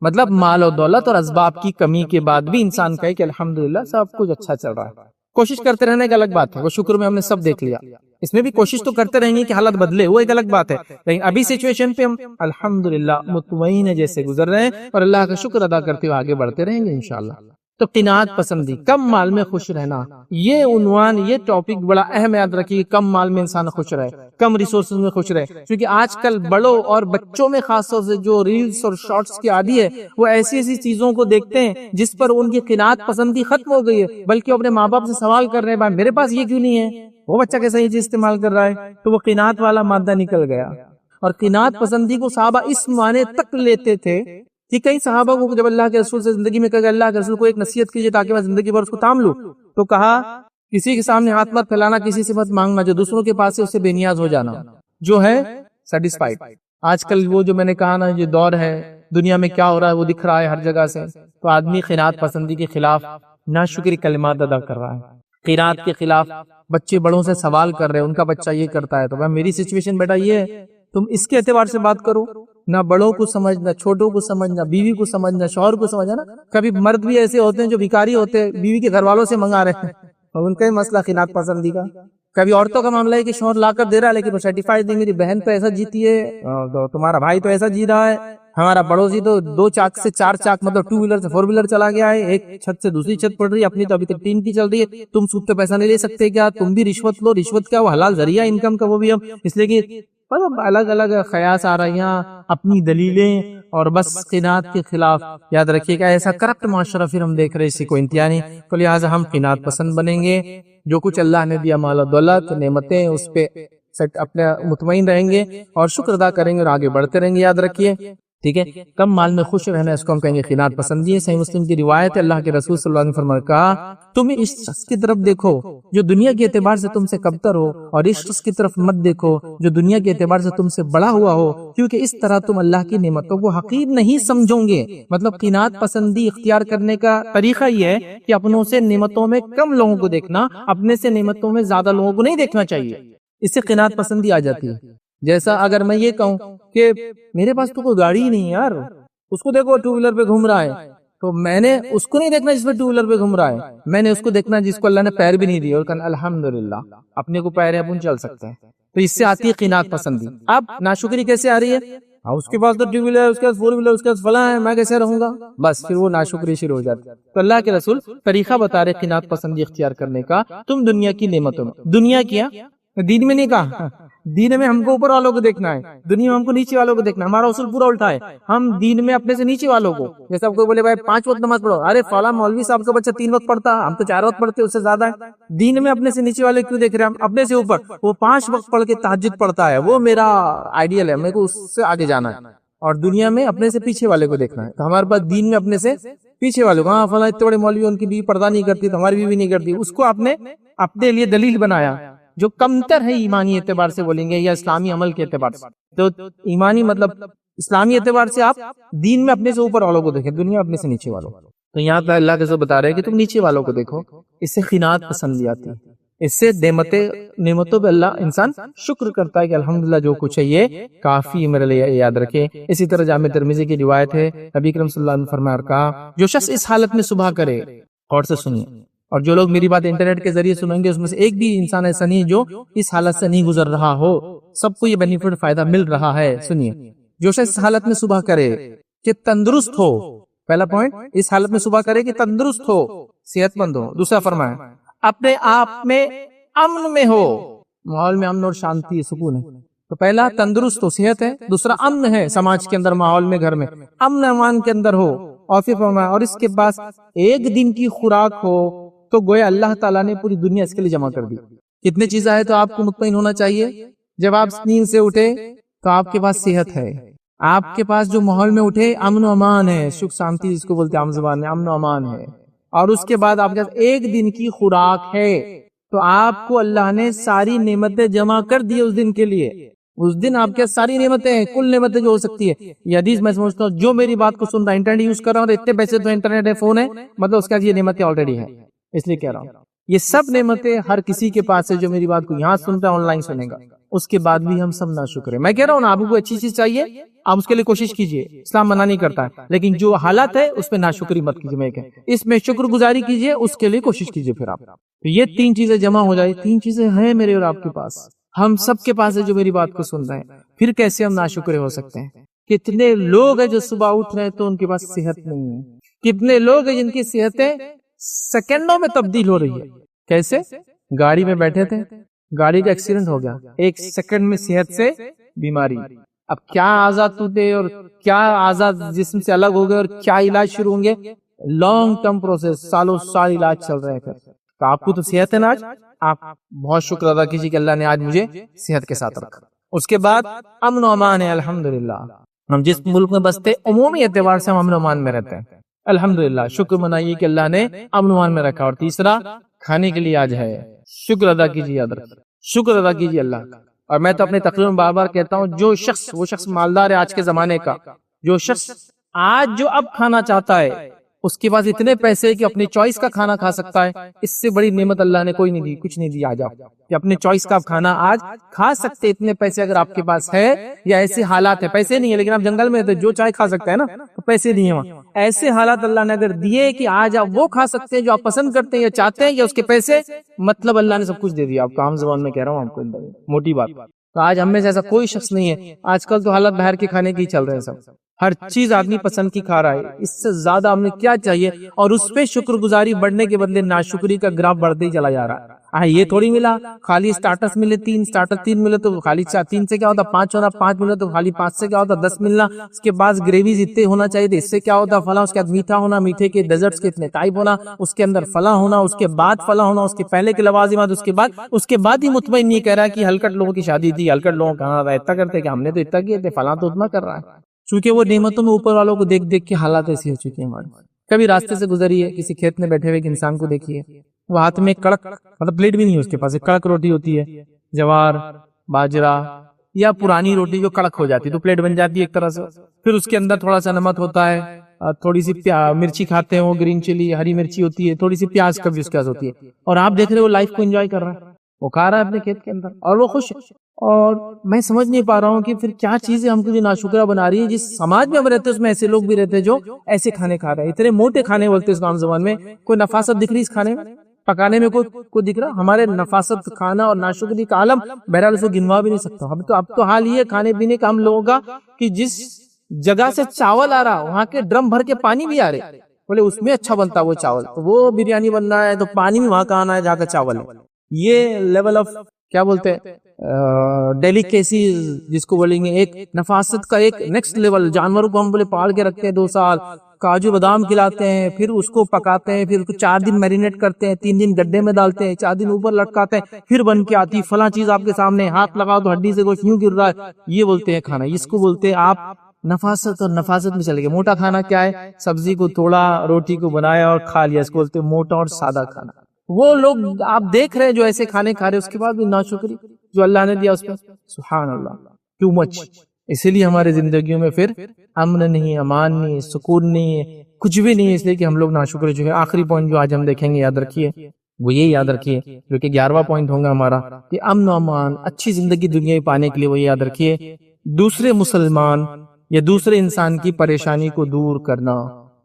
مطلب مال و دولت اور اسباب کی کمی کے بعد بھی انسان کہے کہ الحمدللہ سب کچھ اچھا چل رہا ہے. کوشش کرتے رہنے کا الگ بات ہے، وہ شکر میں ہم نے سب دیکھ لیا، اس میں بھی کوشش تو کرتے رہیں گے کہ حالت بدلے، وہ ایک الگ بات ہے. لیکن ابھی سچویشن پہ ہم الحمدللہ مطمئن ہے جیسے گزر رہے ہیں، اور اللہ کا شکر ادا کرتے ہوئے آگے بڑھتے رہیں گے انشاءاللہ. تو قناعت پسندی، کم مال میں خوش رہنا، یہ عنوان، یہ ٹاپک بڑا اہم ہے. یاد رکھیے کم مال میں انسان خوش رہے، کم ریسورسز میں خوش رہے. کیونکہ آج کل بڑوں اور بچوں میں خاص طور سے جو ریلز اور شارٹس کی عادی ہے، وہ ایسی ایسی چیزوں کو دیکھتے ہیں جس پر ان کی قناعت پسندی ختم ہو گئی ہے، بلکہ اپنے ماں باپ سے سوال کر رہے ہیں بھائی میرے پاس یہ کیوں نہیں ہے، وہ بچہ کیسا یہ چیز استعمال کر رہا ہے. تو وہ قناعت والا مادہ نکل گیا. اور قناعت پسندی کو صحابہ اس معنی تک لیتے تھے کہ کئی صحابہ کو جب اللہ کے رسول سے زندگی میں کہا اللہ کے رسول کو ایک نصیحت کیجیے تاکہ میں زندگی بھر اس کو تام لوں، تو کہا کسی کے سامنے ہاتھ مت پھیلانا، کسی سے مت مانگنا، جو دوسروں کے پاس ہے اس سے بے نیاز ہو جانا، جو ہے سیٹسفائیڈ. آج کل وہ جو میں نے کہا نا، یہ دور ہے، دنیا میں کیا ہو رہا ہے وہ دکھ رہا ہے ہر جگہ سے. تو آدمی قناعت پسندی کے خلاف ناشکری کلمات ادا کر رہا ہے، قناعت کے خلاف. بچے بڑوں سے سوال کر رہے ہیں، ان کا بچہ یہ کرتا ہے تو بھائی میری سچویشن بیٹا یہ ہے، تم اس کے اعتبار سے بات کرو، نہ بڑوں کو سمجھنا، چھوٹوں کو سمجھنا، بیوی کو سمجھنا، شوہر کو سمجھنا. کبھی مرد بھی ایسے ہوتے ہیں جو بھکاری ہوتے ہیں، بیوی کے گھر والوں سے منگا رہے ہیں، اور ان کا ہی مسئلہ قناعت پسندی کا. کبھی عورتوں کا معاملہ ہے کہ شوہر لا کر دے رہا ہے لیکن وہ سرٹیفائڈ نہیں، میری بہن تو ایسا جیتی ہے، تمہارا بھائی تو ایسا جی رہا ہے، ہمارا پڑوسی تو 2 چاک سے 4 چاک مطلب 2 ویلر سے 4 ویلر چلا گیا ہے، ایک چھت سے دوسری چھت پڑ رہی ہے، اپنی تو ابھی تک 3 کی چل رہی ہے، تم سود پہ پیسہ نہیں لے سکتے کیا، تم بھی رشوت لو، رشوت کیا وہ حلال ذریعہ انکم کا، وہ بھی ہم اس لیے کہ الگ الگ خیاس آ رہی ہیں، اپنی دلیلیں، اور بس قناعت کے خلاف. یاد رکھیے گا ایسا کرپٹ معاشرہ پھر ہم دیکھ رہے ہیں، اسی کو انتہا نہیں. تو لہٰذا ہم قناعت پسند بنیں گے، جو کچھ اللہ نے دیا مال و دولت نعمتیں اس پہ اپنے مطمئن رہیں گے اور شکر ادا کریں گے اور آگے بڑھتے رہیں گے. یاد رکھیے ٹھیک ہے. کم مال میں خوش رہنا اس کو ہم کہیں گے قناعت پسندی ہے. صحیح مسلم کی روایت ہے، اللہ کے رسول صلی اللہ علیہ وسلم نے کہا تم اس شخص کی طرف دیکھو جو دنیا کے اعتبار سے تم سے کمتر ہو، اور اس شخص کی طرف مت دیکھو جو دنیا کے اعتبار سے تم سے بڑا ہوا ہو، کیونکہ اس طرح تم اللہ کی نعمتوں کو حقیر نہیں سمجھو گے. مطلب قناعت پسندی اختیار کرنے کا طریقہ یہ ہے کہ اپنوں سے نعمتوں میں کم لوگوں کو دیکھنا، اپنے سے نعمتوں میں زیادہ لوگوں کو نہیں دیکھنا چاہیے. اس سے قناعت پسندی آ جاتی ہے. جیسا اگر میں یہ کہوں کہ میرے پاس تو کوئی گاڑی ہی نہیں ہے یار، اس کو دیکھو 2 ویلر پہ گھوم رہا ہے، تو میں نے اس کو نہیں دیکھنا جس پہ 2 ویلر پہ گھوم رہا ہے، میں نے اس کو دیکھنا جس کو اللہ نے پیر بھی نہیں دیے، اور کہنا الحمدللہ اپنے کو پیر ہے اپن چل سکتے ہیں. تو اس سے آتی ہے قناعت پسندی. اب ناشکری کیسے آ رہی ہے؟ اس کے پاس تو 2 ویلر، اس کے پاس 4 ویلر، اس کے پاس فلاں ہے، میں کیسے رہوں گا؟ بس پھر وہ ناشکری شروع ہو جاتی ہے. تو اللہ کے رسول طریقہ بتا رہے قناعت پسندی اختیار کرنے کا. تم دنیا کی نعمتوں میں، دنیا کیا دین میں نہیں کہا، دین میں ہم کو اوپر والوں کو دیکھنا ہے، دنیا میں ہم کو نیچے والوں کو دیکھنا ہے. ہمارا اصول پورا الٹا ہے، ہم دین میں اپنے سے نیچے والوں کو، جیسا آپ کو بولے بھائی 5 وقت نماز پڑھو، ارے فلاں مولوی صاحب کا بچہ 3 وقت پڑھتا، ہم تو 4 وقت پڑھتے، اس سے زیادہ ہے. دین میں اپنے سے نیچے والے کیوں دیکھ رہے ہیں؟ ہم اپنے سے اوپر، وہ 5 وقت پڑھ کے تہجد پڑھتا ہے، وہ میرا آئیڈیل ہے، میرے کو اس سے آگے جانا ہے. اور دنیا میں اپنے سے پیچھے والے کو دیکھنا ہے. تو ہمارے پاس دین میں اپنے سے پیچھے والے کو، ہاں فلاں اتنے بڑے مولوی ان کی بیوی پردہ نہیں کرتی تو ہماری بیوی نہیں کرتی، اس کو آپ نے اپنے لیے دلیل بنایا. جو کمتر ہے ایمانی اعتبار سے بولیں گے یا اسلامی عمل کے اعتبار سے، تو ایمانی مطلب اسلامی اعتبار سے آپ دین میں اپنے سے اوپر والوں کو دیکھیں، دنیا اپنے سے نیچے والوں. تو یہاں پہ اللہ کے سب بتا رہے ہیں کہ تم نیچے والوں کو دیکھو. اس سے قناعت پسندی آتی ہے، اس سے نعمتوں پہ اللہ انسان شکر کرتا ہے کہ الحمدللہ جو کچھ ہے یہ کافی میرے لیے، یاد رکھے. اسی طرح جامع ترمذی کی روایت ہے، نبی کریم صلی اللہ علیہ وسلم نے فرمایا اور کہا جو شخص اس حالت میں صبح کرے، اور سے سنیے، اور جو لوگ میری بات انٹرنیٹ کے ذریعے سنیں گے اس میں سے ایک بھی انسان ایسا نہیں جو اس حالت سے نہیں گزر رہا ہو، سب کو یہ بینیفٹ فائدہ مل رہا ہے. سنیے، جو شخص اس حالت میں صبح کرے کہ تندرست ہو، پہلا پوائنٹ اس حالت میں صبح کرے کہ تندرست ہو، صحت مند ہو. دوسرا فرمایا اپنے آپ میں امن میں ہو، ماحول میں امن اور شانتی سکون ہے. تو پہلا تندرست ہو، صحت ہے. دوسرا امن ہے، سماج کے اندر، ماحول میں، گھر میں امن امان کے اندر ہو. اور پھر فرمایا اور اس کے بعد ایک دن کی خوراک ہو تو گویا اللہ تعالیٰ نے پوری دنیا اس کے لیے جمع کر دی. کتنے چیزیں آئے تو آپ کو مطمئن ہونا چاہیے. جب آپ نیند سے اٹھے تو آپ کے پاس صحت ہے، آپ کے پاس جو ماحول میں اٹھے امن و امان ہے، سکھ شانتی جس کو بولتے ہیں عام زبان میں، امن و امان ہے. اور اس کے بعد آپ کے پاس ایک دن کی خوراک ہے تو آپ کو اللہ نے ساری نعمتیں جمع کر دی اس دن کے لیے. اس دن آپ کے ساری نعمتیں ہیں، کل نعمتیں جو ہو سکتی ہے. یہ حدیث میں سمجھتا ہوں جو میری بات کو سن رہا ہے، انٹرنیٹ یوز کر رہا ہوں تو اتنے پیسے تو انٹرنیٹ ہے، فون ہے، مطلب اس کا یہ نعمتیں آلریڈی ہے. اس لیے کہہ رہا ہوں یہ سب نعمتیں ہر کسی کے پاس ہے جو میری بات کو یہاں سنتا ہے، آن لائن سنے گا. اس کے بعد بھی ہم سب ناشکر ہیں. میں کہہ رہا ہوں نا، آپ کو اچھی چیز چاہیے آپ اس کے لیے کوشش کیجئے، اسلام منع نہیں کرتا ہے، لیکن جو حالات ہے اس میں ناشکری مت کیجئے. میں اس میں شکر گزاری کیجئے، اس کے لیے کوشش کیجئے. پھر آپ تو یہ تین چیزیں جمع ہو جائے. تین چیزیں ہیں میرے اور آپ کے پاس، ہم سب کے پاس ہے جو میری بات کو سن رہے ہیں. پھر کیسے ہم ناشکرے ہو سکتے ہیں؟ کتنے لوگ ہیں جو صبح اٹھ رہے ہیں تو ان کے پاس صحت نہیں ہے. کتنے لوگ ہیں جن کی صحتیں سیکنڈوں میں تبدیل ہو رہی ہے. کیسے؟ گاڑی میں بیٹھے تھے، گاڑی کا ایکسیڈنٹ ہو گیا، ایک سیکنڈ میں صحت سے بیماری. اب کیا آزاد ٹوٹے اور کیا آزاد جسم سے الگ ہو گئے اور کیا علاج شروع ہوں گے. لانگ ٹرم پروسیس، سالوں سال علاج چل رہے ہیں. تو آپ کو تو صحت ہے نا آج، آپ بہت شکر ادا کیجیے کہ اللہ نے آج مجھے صحت کے ساتھ رکھا. اس کے بعد امن و امان ہے. الحمدللہ ہم جس ملک میں بستے عمومی اعتبار سے ہم امن و امان میں رہتے ہیں. الحمدللہ شکر منائیے کہ اللہ نے امن و امان میں رکھا. اور تیسرا کھانے کے لیے آج ہے، شکر ادا کیجیے، یاد رکھیں شکر ادا کیجیے اللہ کا. اور میں تو اپنے تقریر میں بار بار کہتا ہوں جو شخص، وہ شخص مالدار ہے آج کے زمانے کا، جو شخص آج جو اب کھانا چاہتا ہے اس کے پاس اتنے پیسے کہ اپنی چوائس کا کھانا کھا سکتا ہے. اس سے بڑی نعمت اللہ نے کوئی نہیں دی، کچھ نہیں دیا. آج آپ کہ اپنے چوائس کا آپ کھانا آج کھا سکتے. اتنے پیسے اگر آپ کے پاس ہے یا ایسے حالات ہے، پیسے نہیں ہے لیکن آپ جنگل میں جو چائے کھا سکتا ہے نا، تو پیسے نہیں ہیں. ایسے حالات اللہ نے اگر دیے کہ آج آپ وہ کھا سکتے ہیں جو آپ پسند کرتے ہیں یا چاہتے ہیں، یا اس کے پیسے، مطلب اللہ نے سب کچھ دے دیا آپ کو. عام زبان میں کہہ رہا ہوں آپ کو، موٹی بات. تو آج ہم میں سے ایسا کوئی شخص نہیں ہے. آج کل تو حالات باہر کے کھانے کی چل رہے ہیں، سب ہر چیز آدمی پسند کی کھا رہا ہے. اس سے زیادہ ہمیں کیا چاہیے؟ اور اس پہ شکر گزاری بڑھنے کے بدلے ناشکری کا گراف بڑھتے ہی چلا جا رہا ہے. یہ تھوڑی ملا خالی سٹارٹرز ملے، 3 سٹارٹر 3 ملے تو خالی 3 سے کیا ہوتا؟ 5 ہونا. 5 ملے تو خالی 5 سے کیا ہوتا؟ 10 ملنا. اس کے بعد گریویز اتنے ہونا چاہیے تھے، اس سے کیا ہوتا؟ فلاں. اس کے بعد میٹھا ہونا، میٹھے کے ڈیزرٹس کے اتنے ٹائپ ہونا، اس کے اندر فلاں ہونا، اس کے بعد فلاں ہونا، اس کے پہلے کے لوازمات، اس کے بعد ہی مطمئن نہیں کہہ رہا کہ ہلکٹ لوگوں کی شادی تھی، ہلکٹ لوگوں کہاں رہا اتنا کرتے کہ ہم نے تو اتنا کیے تھے، فلاں تو اتنا کر رہا ہے. چونکہ وہ نعمتوں میں اوپر والوں کو دیکھ دیکھ کے حالات ایسی ہو چکی ہیں ہمارے. کبھی راستے سے گزریے، کسی کھیت میں بیٹھے ہوئے انسان کو دیکھیے، وہ ہاتھ میں کڑک، مطلب پلیٹ بھی نہیں ہے اس کے پاس، ایک کڑک روٹی ہوتی ہے، جوار، باجرا یا پرانی روٹی جو کڑک ہو جاتی ہے تو پلیٹ بن جاتی ہے ایک طرح سے. پھر اس کے اندر تھوڑا سا نمک ہوتا ہے، تھوڑی سی مرچی کھاتے ہیں وہ گرین چلی، ہری مرچی ہوتی ہے، تھوڑی سی پیاز کا بھی اس کے پاس ہوتی ہے. اور آپ دیکھ رہے ہو لائف کو انجوائے کر رہا ہے، وہ کھا رہا ہے اپنے کھیت کے اندر اور وہ خوش ہے. اور میں سمجھ نہیں پا رہا ہوں کہ پھر کیا چیزیں ہم کو جو ناشکرہ بنا رہی ہے. جس سماج میں ہم رہتے ہیں اس میں ایسے لوگ بھی رہتے ہیں جو ایسے کھانے کھا رہے ہیں، اتنے موٹے کھانے بولتے ہیں اس عام زبان میں. کوئی نفاست دکھ رہی اس کھانے میں؟ پکانے میں کوئی دکھ رہا؟ ہمارے نفاست کھانا اور ناشکری کا عالم بہرحال اس کو گنوا بھی نہیں سکتا. اب تو حال یہ کھانے پینے کا ہم لوگوں کا کہ جس جگہ سے چاول آ رہا وہاں کے ڈرم بھر کے پانی بھی آ رہے، بولے اس میں اچھا بنتا وہ چاول، تو وہ بریانی بن رہا ہے تو پانی بھی وہاں کا آنا ہے جہاں کا چاول ہے. یہ لیول آف کیا بولتے ہیں ڈیلیکیسی جس کو بولیں گے، ایک نفاست کا ایک نیکسٹ لیول. جانوروں کو ہم بولے پال کے رکھتے ہیں 2 سال، کاجو بادام کھلاتے ہیں، پھر اس کو پکاتے ہیں، پھر اس کو 4 دن میرینیٹ کرتے ہیں، 3 دن گڈھے میں ڈالتے ہیں، 4 دن اوپر لٹکاتے ہیں، پھر بن کے آتی فلاں چیز آپ کے سامنے، ہاتھ لگاؤ تو ہڈی سے گوشت یوں گر رہا ہے. یہ بولتے ہیں کھانا. اس کو بولتے ہیں آپ نفاست. اور نفاست میں چلے گئے. موٹا کھانا کیا ہے؟ سبزی کو توڑا، روٹی کو بنایا اور کھا لیا. اس کو بولتے ہیں موٹا اور سادہ کھانا. وہ لوگ آپ دیکھ رہے ہیں جو ایسے کھانے کھا رہے، اس کے بعد بھی ناشکری جو اللہ نے دیا اس پہ، سبحان اللہ، ٹو مچ. اسی لیے ہمارے زندگیوں میں پھر امن نہیں، امان نہیں، سکون نہیں ہے، کچھ بھی نہیں ہے. اس لیے کہ ہم لوگ ناشکر جو ہے. آخری پوائنٹ جو آج ہم دیکھیں گے، یاد رکھیے، وہ یہ یاد رکھیے جو کہ 11واں پوائنٹ ہوگا ہمارا، کہ امن و امان، اچھی زندگی دنیا میں پانے کے لیے وہ یاد رکھیے دوسرے مسلمان یا دوسرے انسان کی پریشانی کو دور کرنا.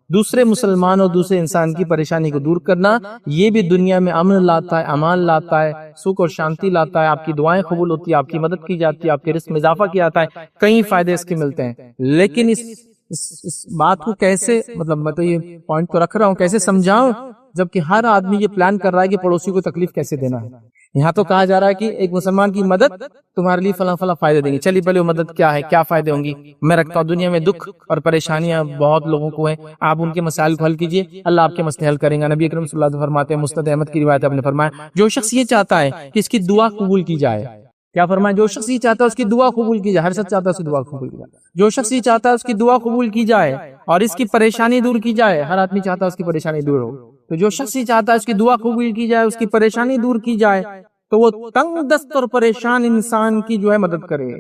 دوسرے مسلمان اور دوسرے انسان کی پریشانی کو دور کرنا، یہ بھی دنیا میں امن لاتا ہے، امان لاتا ہے، سکھ اور شانتی لاتا ہے. آپ کی دعائیں قبول ہوتی ہیں، آپ کی مدد کی جاتی ہے، آپ کے رزق میں اضافہ کیا جاتا ہے، کئی فائدے اس کے ملتے ہیں. لیکن اس اس بات کو کیسے، مطلب میں تو یہ پوائنٹ تو رکھ رہا ہوں، کیسے سمجھاؤں جبکہ ہر آدمی یہ پلان کر رہا ہے کہ پڑوسی کو تکلیف کیسے دینا ہے۔ یہاں تو کہا جا رہا ہے کہ ایک مسلمان کی مدد تمہارے لیے فلاں فلاں فائدے دیں گے۔ چلیے پہلے وہ مدد کیا ہے، کیا فائدے ہوں گی؟ میں رکھتا ہوں دنیا میں دکھ اور پریشانیاں بہت لوگوں کو ہیں، آپ ان کے مسائل کو حل کیجئے، اللہ آپ کے مسئلے حل کریں گا۔ نبی اکرم صلی اللہ علیہ وسلم فرماتے ہیں، مسند احمد کی روایت آپ نے فرمایا، جو شخص یہ چاہتا ہے کہ اس کی دعا قبول کی جائے، کیا فرمایا؟ جو شخص یہ چاہتا ہے اس کی دعا قبول کی جائے، ہر شخص چاہتا ہے اس کی دعا قبول کی جائے، جو شخص یہ چاہتا ہے اس کی دعا قبول کی جائے اور اس کی پریشانی دور کی جائے، ہر آدمی چاہتا ہے اس کی پریشانی دور ہو، تو جو شخص یہ چاہتا ہے اس کی دعا قبول کی جائے، اس کی پریشانی دور کی جائے، تو وہ تنگ دست اور پریشان انسان کی جو ہے مدد کرے۔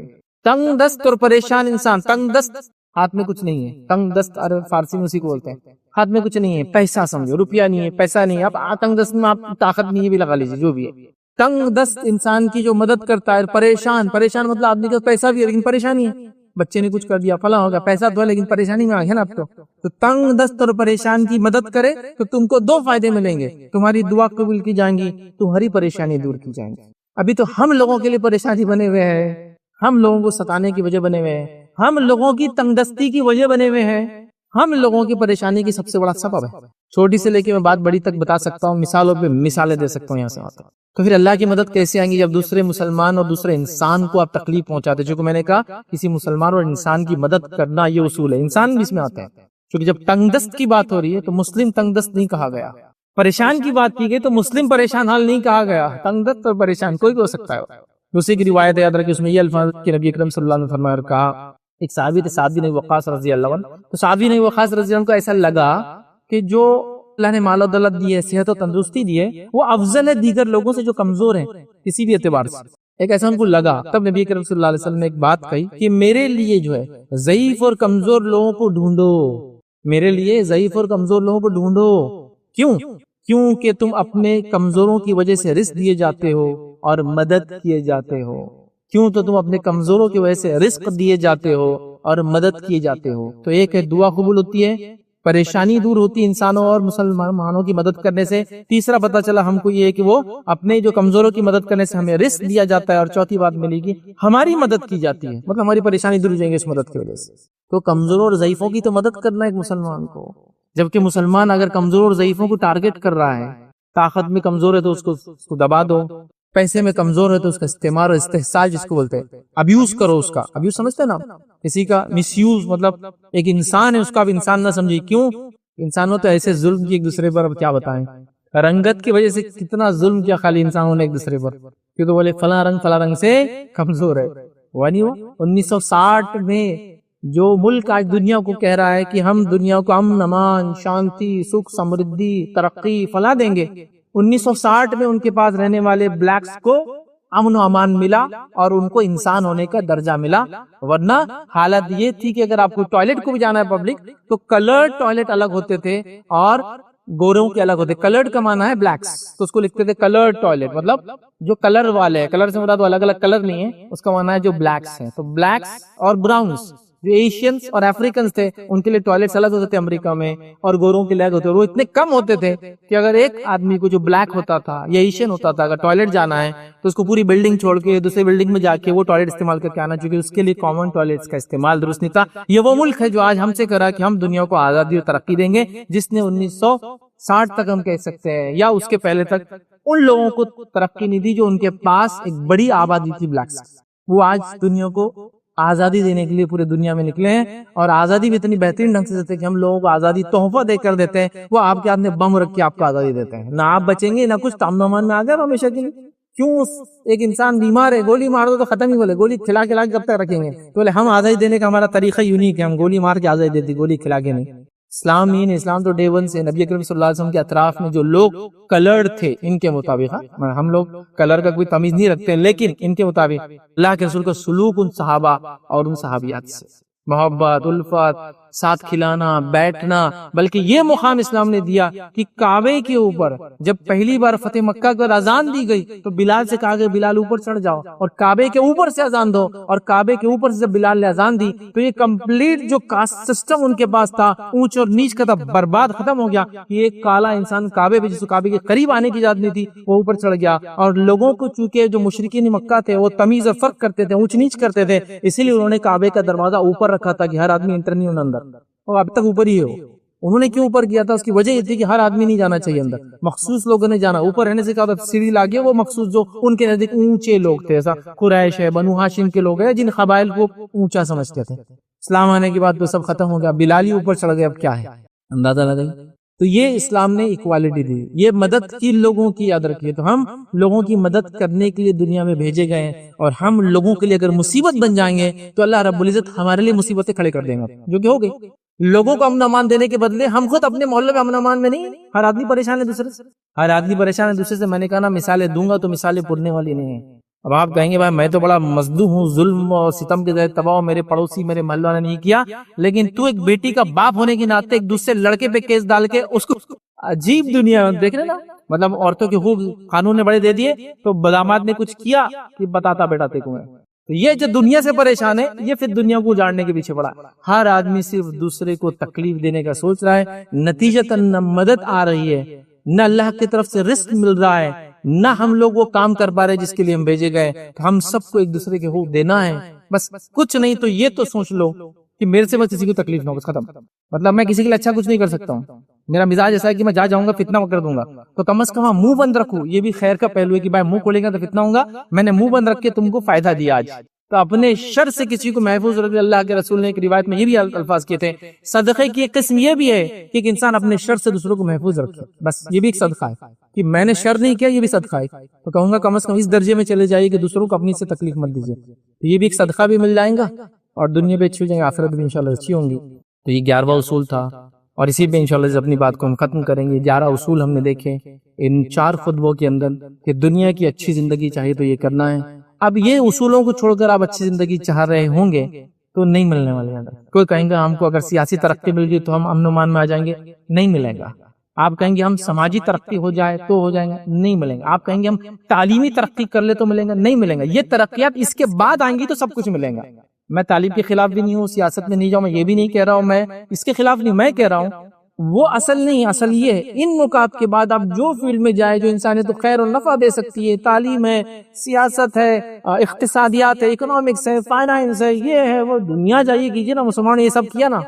تنگ دست اور پریشان انسان، تنگ دست ہاتھ میں کچھ نہیں ہے، تنگ دست عرب فارسی میں اسی کو بولتے ہیں، ہاتھ میں کچھ نہیں ہے، پیسہ سمجھو، روپیہ نہیں ہے، پیسہ نہیں ہے، اب تنگ دست میں آپ طاقت نہیں ہے بھی لگا لیجیے، جو بھی ہے۔ تنگ دست انسان کی جو مدد کرتا ہے، پریشان مطلب آدمی کا پیسہ بھی ہے لیکن پریشانی ہے، بچے نے کچھ کر دیا، فلاں ہوگا، پیسہ تو ہے لیکن پریشانی میں آ گیا نا اب تو تنگ دست اور پریشان کی مدد کرے تو تم کو دو فائدے ملیں گے، تمہاری دعا قبول کی جائیں گی، تمہاری پریشانی دور کی جائیں گی۔ ابھی تو ہم لوگوں کے لیے پریشانی بنے ہوئے ہیں، ہم لوگوں کو ستانے کی وجہ بنے ہوئے ہیں، ہم لوگوں کی تنگ دستی کی وجہ بنے ہوئے ہیں، ہم لوگوں کی پریشانی کی سب سے بڑا سبب ہے۔ چھوٹی سے لے کے میں بات بڑی تک بتا سکتا ہوں، مثالوں پہ مثالیں دے سکتا ہوں یہاں سے وہاں تک۔ تو پھر اللہ کی مدد کیسے آئیں گی جب دوسرے مسلمان اور دوسرے انسان کو آپ تکلیف پہنچاتے؟ چونکہ میں نے کہا کسی مسلمان اور انسان کی مدد کرنا یہ اصول ہے، انسان بھی اس میں آتے ہیں، کیونکہ جب تنگ دست کی بات ہو رہی ہے تو مسلم تنگ دست نہیں کہا گیا، پریشان کی بات کی گئی تو مسلم پریشان حال نہیں کہا گیا، تنگ دست اور پریشان کوئی بھی ہو سکتا ہے۔ دوسری کی روایت یاد رکھیں، اس میں یہ الفاظ کہ نبی اکرم صلی اللہ علیہ وسلم نے فرمایا، کہا ایک صحابی تھے سعد بن وقاص رضی اللہ عنہ، تو سعد بن وقاص رضی اللہ عنہ کو ایسا لگا کہ جو اللہ نے مال و دولت دی ہے، صحت و تندرستی دی ہے، وہ افضل ہے دیگر لوگوں سے جو کمزور ہیں کسی بھی اعتبار سے۔ ایک ایسا ان کو لگا، تب نبی کریم صلی اللہ علیہ وسلم نے ایک بات کہی کہ میرے لیے جو ہے ضعیف اور کمزور لوگوں کو ڈھونڈو، میرے لیے ضعیف اور کمزور لوگوں کو ڈھونڈو۔ کیوں کہ تم اپنے کمزوروں کی وجہ سے رزق دیے جاتے ہو اور مدد کیے جاتے ہو، کیوں تو تم اپنے کمزوروں کی وجہ سے رزق دیے جاتے ہو اور مدد کیے جاتے ہو۔ تو ایک ہے دعا قبول ہوتی ہے، پریشانی دور ہوتی انسانوں اور مسلمانوں کی مدد کرنے سے۔ تیسرا پتہ چلا ہم کو یہ ہے کہ وہ اپنے جو کمزوروں کی مدد کرنے سے ہمیں رزق دیا جاتا ہے، اور چوتھی بات ملے گی ہماری مدد کی جاتی ہے، مطلب ہماری پریشانی دور ہو جائیں گے اس مدد کی وجہ سے۔ تو کمزوروں اور ضعیفوں کی تو مدد کرنا ایک مسلمان کو، جبکہ مسلمان اگر کمزور اور ضعیفوں کو ٹارگٹ کر رہا ہے، طاقت میں کمزور ہے تو اس کو دبا دو، پیسے میں کمزور ہے تو اس کا استعمال اور استحصال جس کو بولتے ہیں، ابیوز کرو، اس کا ابیوز سمجھتے ہیں نا، کسی کا مس یوز، مطلب ایک انسان ہے اس کا اب انسان نہ سمجھے۔ کیوں؟ انسانوں تو ایسے ظلم کی ایک دوسرے پر، اب کیا بتائیں، رنگت کی وجہ سے کتنا ظلم کیا خالی انسانوں نے ایک دوسرے پر، کیوں تو بولے فلاں رنگ سے کمزور ہے۔ وہ نہیں ہوا 1960 میں جو ملک آج دنیا کو کہہ رہا ہے کہ ہم دنیا کو امن، امان، شانتی، سکھ، سمردھی، ترقی فلاں دیں گے، 1960 میں ان کے پاس رہنے والے بلیکس کو امن و امان ملا اور ان کو انسان ہونے کا درجہ ملا، ورنہ حالت یہ تھی کہ اگر آپ کو ٹوائلٹ کو بھی جانا ہے پبلک تو کلرڈ ٹوائلٹ الگ ہوتے تھے اور گوروں کے الگ ہوتے۔ کلرڈ کا معنی ہے بلیکس، تو اس کو لکھتے تھے کلرڈ ٹوائلٹ، مطلب جو کلر والے ہیں، کلر سے مراد وہ الگ الگ کلر نہیں ہے، اس کا معنی ہے جو بلیکس ہیں۔ تو بلیکس اور براؤنز جو ایشینز اور افریکنز تھے ان کے لیے ٹوائلٹس الگ ہوتے تھے امریکہ میں، اور گوروں کے لیے الگ ہوتے تھے۔ وہ اتنے کم ہوتے تھے کہ اگر ایک آدمی کو جو بلیک ہوتا تھا یا ایشین ہوتا تھا اگر ٹوائلٹ جانا ہے تو اس کو پوری بلڈنگ چھوڑ کے دوسری بلڈنگ میں جا کے وہ ٹوائلٹ استعمال کر کے آنا، چونکہ اس کے لیے کامن ٹوائلٹس کا استعمال درست نہیں تھا۔ یہ وہ ملک ہے جو آج ہم سے کہہ رہا کہ ہم دنیا کو آزادی اور ترقی دیں گے، جس نے 1960 تک ہم کہہ سکتے ہیں یا اس کے پہلے تک ان لوگوں کو ترقی نہیں دی جو ان کے پاس ایک بڑی آبادی تھی بلیکس۔ وہ آج دنیا کو آزادی دینے کے لیے پورے دنیا میں نکلے ہیں، اور آزادی بھی اتنی بہترین ڈھنگ سے دیتے ہیں کہ ہم لوگوں کو آزادی تحفہ دے کر دیتے ہیں، وہ آپ کے ہاتھ میں بم رکھ کے آپ کو آزادی دیتے ہیں، نہ آپ بچیں گے نہ کچھ، تامن و امان میں آ گئے ہمیشہ کے لیے۔ کیوں؟ ایک انسان بیمار ہے، گولی مار دو تو ختم ہی، بولے گولی کھلا کے کب تک رکھیں گے؟ تو بولے ہم آزادی دینے کا ہمارا طریقہ یونیک ہے، ہم گولی مار کے آزادی دیتے، گولی کھلا کے نہیں۔ اسلام تو ڈے ون سے نبی اکرم صلی اللہ علیہ وسلم کے اطراف میں جو لوگ کلرڈ تھے ان کے مطابق، ہم لوگ کلر کا کوئی تمیز نہیں رکھتے، لیکن ان کے مطابق اللہ کے رسول کا سلوک ان صحابہ اور ان صحابیات سے محبت، الفت، ساتھ کھلانا، بیٹھنا، بلکہ یہ مقام اسلام نے دیا کہ کعبے کے اوپر جب پہلی بار فتح مکہ کا اذان دی گئی تو بلال سے کہا کہ بلال اوپر چڑھ جاؤ اور کعبے کے اوپر سے اذان دو، اور کعبے کے اوپر سے جب بلال نے اذان دی تو یہ کمپلیٹ جو کاسٹ سسٹم ان کے پاس تھا، اونچ اور نیچ کا تھا، برباد ختم ہو گیا۔ یہ ایک کالا انسان کعبے پہ، جس کو کعبے کے قریب آنے کی اجازت نہیں تھی، وہ اوپر چڑھ گیا، اور لوگوں کو چونکہ جو مشرکین مکہ تھے وہ تمیز اور فرق کرتے تھے، اونچ نیچ کرتے تھے، اسی لیے انہوں نے کعبے کا دروازہ اوپر رکھا تھا کہ ہر آدمی انٹر نہیں ہونا اندر، اور اب تک اوپر ہی ہے وہ. انہوں نے کیوں اوپر کیا تھا؟ اس کی وجہ یہ تھی کہ ہر آدمی نہیں جانا چاہیے اندر، مخصوص لوگوں نے جانا. اوپر رہنے سے کیا ہوتا؟ سیڑھی لاگے وہ مخصوص جو ان کے نزدیک اونچے لوگ تھے، ایسا قریش ہے، بنو ہاشم کے لوگ ہیں جن قبائل کو اونچا سمجھتے تھے. اسلام آنے کے بعد تو سب ختم ہو گیا، بلال ہی اوپر چڑھ گئے، اب کیا ہے؟ اندازہ لگائیے. تو یہ اسلام نے ایکوالٹی دی، یہ مدد کی لوگوں کی، یاد رکھیے. تو ہم لوگوں کی مدد کرنے کے لیے دنیا میں بھیجے گئے ہیں، اور ہم لوگوں کے لیے اگر مصیبت بن جائیں گے تو اللہ رب العزت ہمارے لیے مصیبتیں کھڑے کر دیں گا، جو کہ ہو گئی. لوگوں کو امن امان دینے کے بدلے ہم خود اپنے محلے میں امن امان میں نہیں. ہر آدمی پریشان ہے دوسرے سے، ہر آدمی پریشان ہے دوسرے سے. میں نے کہا نا مثالیں دوں گا تو مثالیں پڑنے والی نہیں ہیں. اب آپ کہیں گے بھائی میں تو بڑا مظلوم ہوں، ظلم اور ستم کے ذریعے تباہ، میرے پڑوسی میرے محلہ نے نہیں کیا، لیکن تو ایک بیٹی کا باپ ہونے کے ناطے ایک دوسرے لڑکے پہ کیس ڈال کے اس کو عجیب دنیا دیکھ رہے نا. مطلب عورتوں کے حقوق قانون نے بڑے دے دیے تو بداماد نے کچھ کیا کہ بتاتا بیٹا تیکو ہے. تو یہ جو دنیا سے پریشان ہے یہ پھر دنیا کو اجاڑنے کے پیچھے پڑا. ہر آدمی صرف دوسرے کو تکلیف دینے کا سوچ رہا ہے، نتیجتاً نہ مدد آ رہی ہے، نہ اللہ کی طرف سے رزق مل رہا ہے، نہ ہم لوگ وہ کام کر پا رہے جس کے لیے ہم بھیجے گئے. تو ہم سب کو ایک دوسرے کے حقوق دینا ہے، بس کچھ نہیں. تو یہ تو سوچ لو کہ میرے سے بس کسی کو تکلیف نہ ہو، بس ختم. مطلب میں کسی کے لیے اچھا کچھ نہیں کر سکتا ہوں، میرا مزاج ایسا ہے کہ میں جاؤں گا فتنہ کر دوں گا، تو کم از کم منہ بند رکھوں. یہ بھی خیر کا پہلو ہے کہ بھائی منہ کھولے گا تو فتنہ ہوں گا، میں نے منہ بند رکھ کے تم کو فائدہ دیا آج. تو اپنے شر سے کسی کو محفوظ رکھے. اللہ کے رسول نے ایک روایت میں یہ بھی الفاظ کیے تھے، صدقے کی ایک قسم یہ بھی ہے کہ ایک انسان اپنے شر سے دوسروں کو محفوظ رکھے. بس یہ بھی ایک صدقہ ہے کہ میں نے شر نہیں کیا، یہ بھی صدقہ ہے. تو کہوں گا کم از کم اس درجے میں چلے جائیے کہ دوسروں کو اپنی سے تکلیف مت دیجیے. تو یہ بھی ایک صدقہ بھی مل جائے گا اور دنیا پہ اچھی ہو جائیں گے، آخرت بھی انشاءاللہ اچھی ہوں گی. تو یہ 11واں اصول تھا، اور اسی پہ انشاءاللہ اپنی بات کو ہم ختم کریں گے. 11 اصول ہم نے دیکھے ان 4 خطبوں کے اندر کہ دنیا کی اچھی زندگی چاہیے تو یہ کرنا ہے. اب یہ اصولوں کو چھوڑ کر آپ اچھی زندگی چاہ رہے ہوں گے تو نہیں ملنے والے. کوئی کہیں گا ہم کو اگر سیاسی ترقی مل گئی تو ہم امن و امان میں آ جائیں گے، نہیں ملے گا. آپ کہیں گے ہم سماجی ترقی ہو جائے تو ہو جائیں گے، نہیں ملیں گا. آپ کہیں گے ہم تعلیمی ترقی کر لے تو ملیں گا، نہیں ملیں گا. یہ ترقیات اس کے بعد آئیں گی تو سب کچھ ملیں گا. میں تعلیم کے خلاف بھی نہیں ہوں، سیاست میں نہیں جاؤں، میں یہ بھی نہیں کہہ رہا ہوں میں اس کے خلاف نہیں. میں کہہ رہا ہوں وہ اصل نہیں، اصل یہ ہے ان نکات کے بعد آپ جو فیلڈ میں جائے جو انسانیت کو خیر و نفع دے سکتی ہے، تعلیم ہے، سیاست ہے، اقتصادیات ہے، اکنامکس ہے، فائنانس ہے، یہ ہے وہ دنیا جائیے کیجیے نا. مسلمان نے یہ سب کیا نا،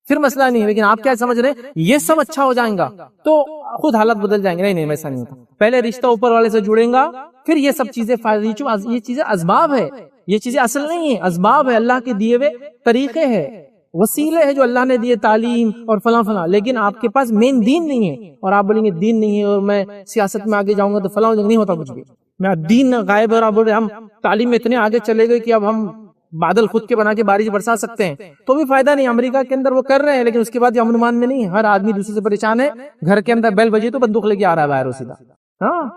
پھر مسئلہ نہیں ہے. لیکن آپ کیا سمجھ رہے ہیں یہ سب اچھا ہو جائیں گا تو خود حالت بدل جائیں گے. نہیں ایسا نہیں ہوتا. پہلے رشتہ اوپر والے سے جڑیں گا، پھر یہ سب چیزیں یہ چیزیں اسباب ہے، یہ چیزیں اصل نہیں ہے، اسباب ہے، اللہ کے دیے ہوئے طریقے ہے، وسیلے ہے جو اللہ نے دیے، تعلیم اور فلاں فلاں. لیکن آپ کے پاس مین دین نہیں ہے اور آپ بولیں گے دین نہیں ہے اور میں سیاست میں آگے جاؤں گا تو فلاں. نہیں ہوتا کچھ بھی. میں دین غائب ہے اور آپ بول رہے ہم تعلیم میں اتنے آگے چلے گئے کہ اب ہم بادل خود کے بنا کے بارش برسا سکتے ہیں، تو بھی فائدہ نہیں. امریکہ کے اندر وہ کر رہے ہیں لیکن اس کے بعد یہ امن امان میں نہیں ہے. ہر آدمی دوسرے سے پریشان ہے، گھر کے اندر بیل بجے تو بندوق لے کے آ رہا ہے باہر سیدھا. ہاں،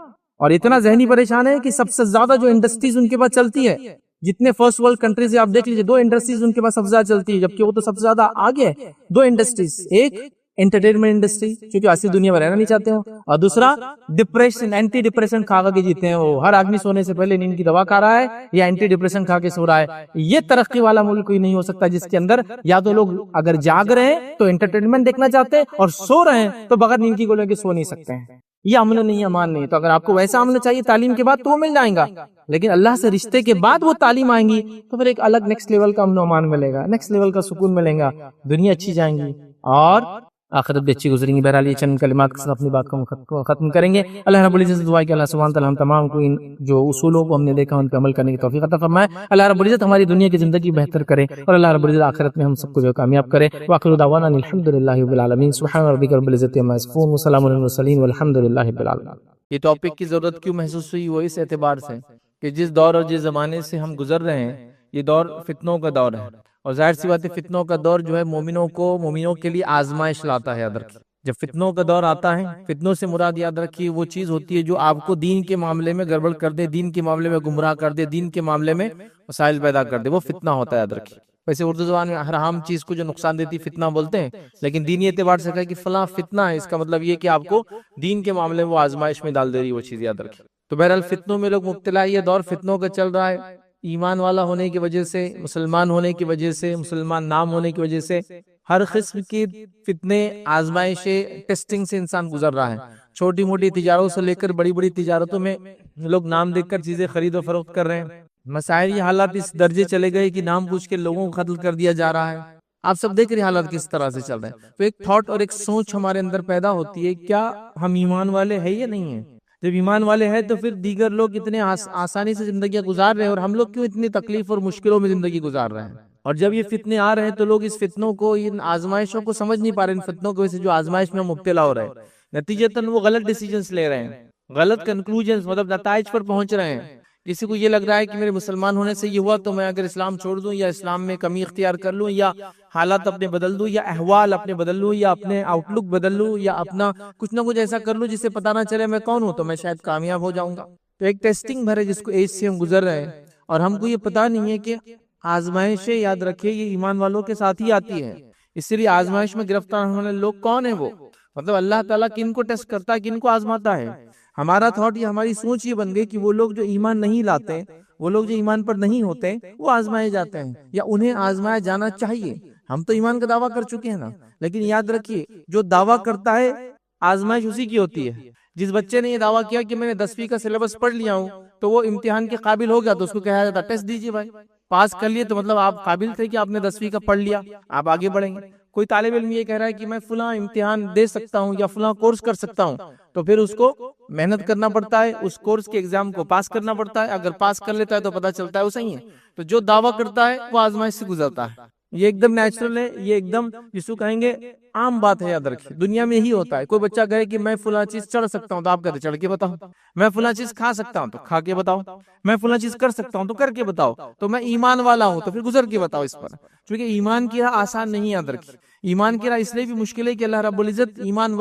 اور اتنا ذہنی پریشان ہے کہ سب سے زیادہ جو انڈسٹریز ان کے پاس چلتی ہے، جتنے فرسٹ ورلڈ کنٹریز آپ دیکھ لیجیے 2 انڈسٹریز ان کے پاس سب سے زیادہ چلتی ہے، جبکہ وہ تو سب سے زیادہ آگے ہے. 2 انڈسٹریز، ایک انٹرٹینمنٹ انڈسٹری کیونکہ اصلی دنیا میں رہنا نہیں چاہتے ہو، اور دوسرا ڈپریشن، اینٹی ڈپریشن کھا کے جیتے ہیں. وہ ہر آدمی سونے سے پہلے نیند کی دوا کھا رہا ہے یا اینٹی ڈپریشن کھا کے سو رہا ہے. یہ ترقی والا ملک کوئی نہیں ہو سکتا جس کے اندر یا تو لوگ اگر جاگ رہے ہیں تو انٹرٹینمنٹ دیکھنا چاہتے ہیں اور سو رہے ہیں تو بغیر نیند کی گولیوں کے سو نہیں سکتے ہیں. یہ امن نہیں، امان نہیں. تو اگر آپ کو ویسا امن چاہیے تعلیم کے بعد تو وہ مل جائیں گا، لیکن اللہ سے رشتے کے بعد وہ تعلیم آئیں گی تو پھر ایک الگ نیکسٹ لیول کا امن و امان ملے گا، نیکسٹ لیول کا سکون ملے گا، دنیا اچھی جائیں گی اور آخرت بھی اچھی گزریں گی. بہرحال یہ چند کلمات کے ساتھ اپنی بات کو ختم کریں گے. اللہ رب العزت سے دعا ہے کہ اللہ سبحانہ وتعالی ہم تمام کو ان جو اصولوں کو ہم نے دیکھا ان پر عمل کرنے کی توفیق عطا فرمائے. اللہ رب العزت ہماری دنیا کی زندگی بہتر کرے اور اللہ رب العزت آخرت میں ہم سب کو جو کامیاب کرے. وآخر دعوانا الحمدللہ رب العالمین. سبحان ربک رب العزت عما یصفون وسلام علی المرسلین والحمدللہ رب العالمین. یہ ٹاپک کی ضرورت کیوں محسوس ہوئی؟ وہ اس اعتبار سے کہ جس دور اور جس زمانے سے ہم گزر رہے ہیں یہ دور فتنوں کا دور ہے، اور ظاہر سی بات ہے فتنوں کا دور جو ہے مومنوں کے لیے آزمائش لاتا ہے. یاد رکھیے جب فتنوں کا دور آتا ہے، فتنوں سے مراد یاد رکھیے وہ چیز ہوتی ہے جو آپ کو دین کے معاملے میں گڑبڑ کر دے، دین کے معاملے میں گمراہ کر دے، دین کے معاملے میں مسائل پیدا کر دے، وہ فتنہ ہوتا ہے. یاد رکھیے ویسے اردو زبان میں ہر عام چیز کو جو نقصان دیتی فتنہ بولتے ہیں، لیکن دینی اعتبار سے کہا کہ فلاں فتنہ ہے، اس کا مطلب یہ کہ آپ کو دین کے معاملے میں وہ آزمائش میں ڈال دے رہی وہ چیز. یاد رکھیے تو بہرحال فتنوں میں لوگ مبتلا ہے، یہ دور فتنوں کا چل رہا ہے. ایمان والا ہونے کی وجہ سے، مسلمان ہونے کی وجہ سے، مسلمان نام ہونے کی وجہ سے ہر قسم کی فتنے، آزمائشیں، ٹیسٹنگ سے انسان گزر رہا ہے. چھوٹی موٹی تجارتوں سے لے کر بڑی بڑی تجارتوں میں لوگ نام دیکھ کر چیزیں خرید و فروخت کر رہے ہیں. مسائل یہ حالات اس درجے چلے گئے کہ نام پوچھ کے لوگوں کو قتل کر دیا جا رہا ہے. آپ سب دیکھ رہے ہیں حالات کس طرح سے چل رہے ہیں. تو ایک تھاٹ اور ایک سوچ ہمارے اندر پیدا ہوتی ہے, کیا ہم ایمان والے ہیں یا نہیں ہیں؟ جب ایمان والے ہیں تو پھر دیگر لوگ اتنے آسانی سے زندگیاں گزار رہے ہیں, اور ہم لوگ کیوں اتنی تکلیف اور مشکلوں میں زندگی گزار رہے ہیں؟ اور جب یہ فتنے آ رہے ہیں تو لوگ اس فتنوں کو, ان آزمائشوں کو سمجھ نہیں پا رہے, ان فتنوں کی وجہ سے جو آزمائش میں مبتلا ہو رہے ہیں, نتیجتاً وہ غلط ڈیسیجنز لے رہے ہیں, غلط کنکلوژنز مطلب نتائج پر پہنچ رہے ہیں. کسی کو یہ لگ رہا ہے کہ میرے مسلمان ہونے سے یہ ہوا تو میں اگر اسلام چھوڑ دوں یا اسلام میں کمی اختیار کر لوں یا حالات اپنے بدل دوں یا احوال اپنے بدل لوں یا اپنے آؤٹ لک بدل لوں یا اپنا کچھ نہ کچھ ایسا کر لوں جس سے پتہ نہ چلے میں کون ہوں, تو میں شاید کامیاب ہو جاؤں گا. تو ایک ٹیسٹنگ بھر ہے جس کو ایج سے ہم گزر رہے ہیں, اور ہم کو یہ پتہ نہیں ہے کہ آزمائشیں, یاد رکھے, یہ ایمان والوں کے ساتھ ہی آتی ہے. اس لیے آزمائش میں گرفتار ہونے والے لوگ کون ہیں؟ وہ مطلب اللہ تعالیٰ کن کو ٹیسٹ کرتا ہے, کن کو آزماتا ہے. ہمارا تھاٹ یا ہماری سوچ یہ بن گئی کہ وہ لوگ جو ایمان نہیں لاتے, وہ لوگ جو ایمان پر نہیں ہوتے, وہ آزمائے جاتے ہیں یا انہیں آزمایا جانا چاہیے. ہم تو ایمان کا دعویٰ کر چکے ہیں نا. لیکن یاد رکھیے, جو دعویٰ کرتا ہے آزمائش اسی کی ہوتی ہے. جس بچے نے یہ دعویٰ کیا کہ میں نے 10ویں کا سلیبس پڑھ لیا ہوں تو وہ امتحان کے قابل ہو گیا, تو اس کو کہا جاتا ٹیسٹ دیجیے بھائی, پاس کر لیے تو مطلب آپ قابل تھے کہ آپ نے 10ویں کا پڑھ لیا, آپ آگے بڑھیں گے. کوئی طالب علم یہ کہہ رہا ہے کہ میں فلاں امتحان دے سکتا ہوں یا فلاں کورس کر سکتا ہوں, تو پھر اس کو محنت کرنا پڑتا ہے, اس کورس کے ایگزام کو پاس کرنا پڑتا ہے. اگر پاس کر لیتا ہے تو پتہ چلتا ہے وہ صحیح ہے. تو جو دعویٰ کرتا ہے وہ آزمائش سے گزرتا ہے. یہ ایک دم نیچرل ہے, یہ ایک دم جس کو کہیں گے عام بات ہے. یاد رکھیں دنیا میں یہی ہوتا ہے. کوئی بچہ کہے کہ میں فلاں چیز چڑھ سکتا ہوں, تو آپ کہتے چڑھ کے بتاؤ. میں فلاں چیز کھا سکتا ہوں, تو کھا کے بتاؤ. میں فلاں چیز کر سکتا ہوں, تو کر کے بتاؤ. تو میں ایمان والا ہوں, تو پھر گزر کے بتاؤ اس پر. کیونکہ ایمان کی راہ آسان نہیں. یاد رکھیں ایمان کی راہ اس لیے بھی مشکل ہے کہ اللہ رب العزت ایمان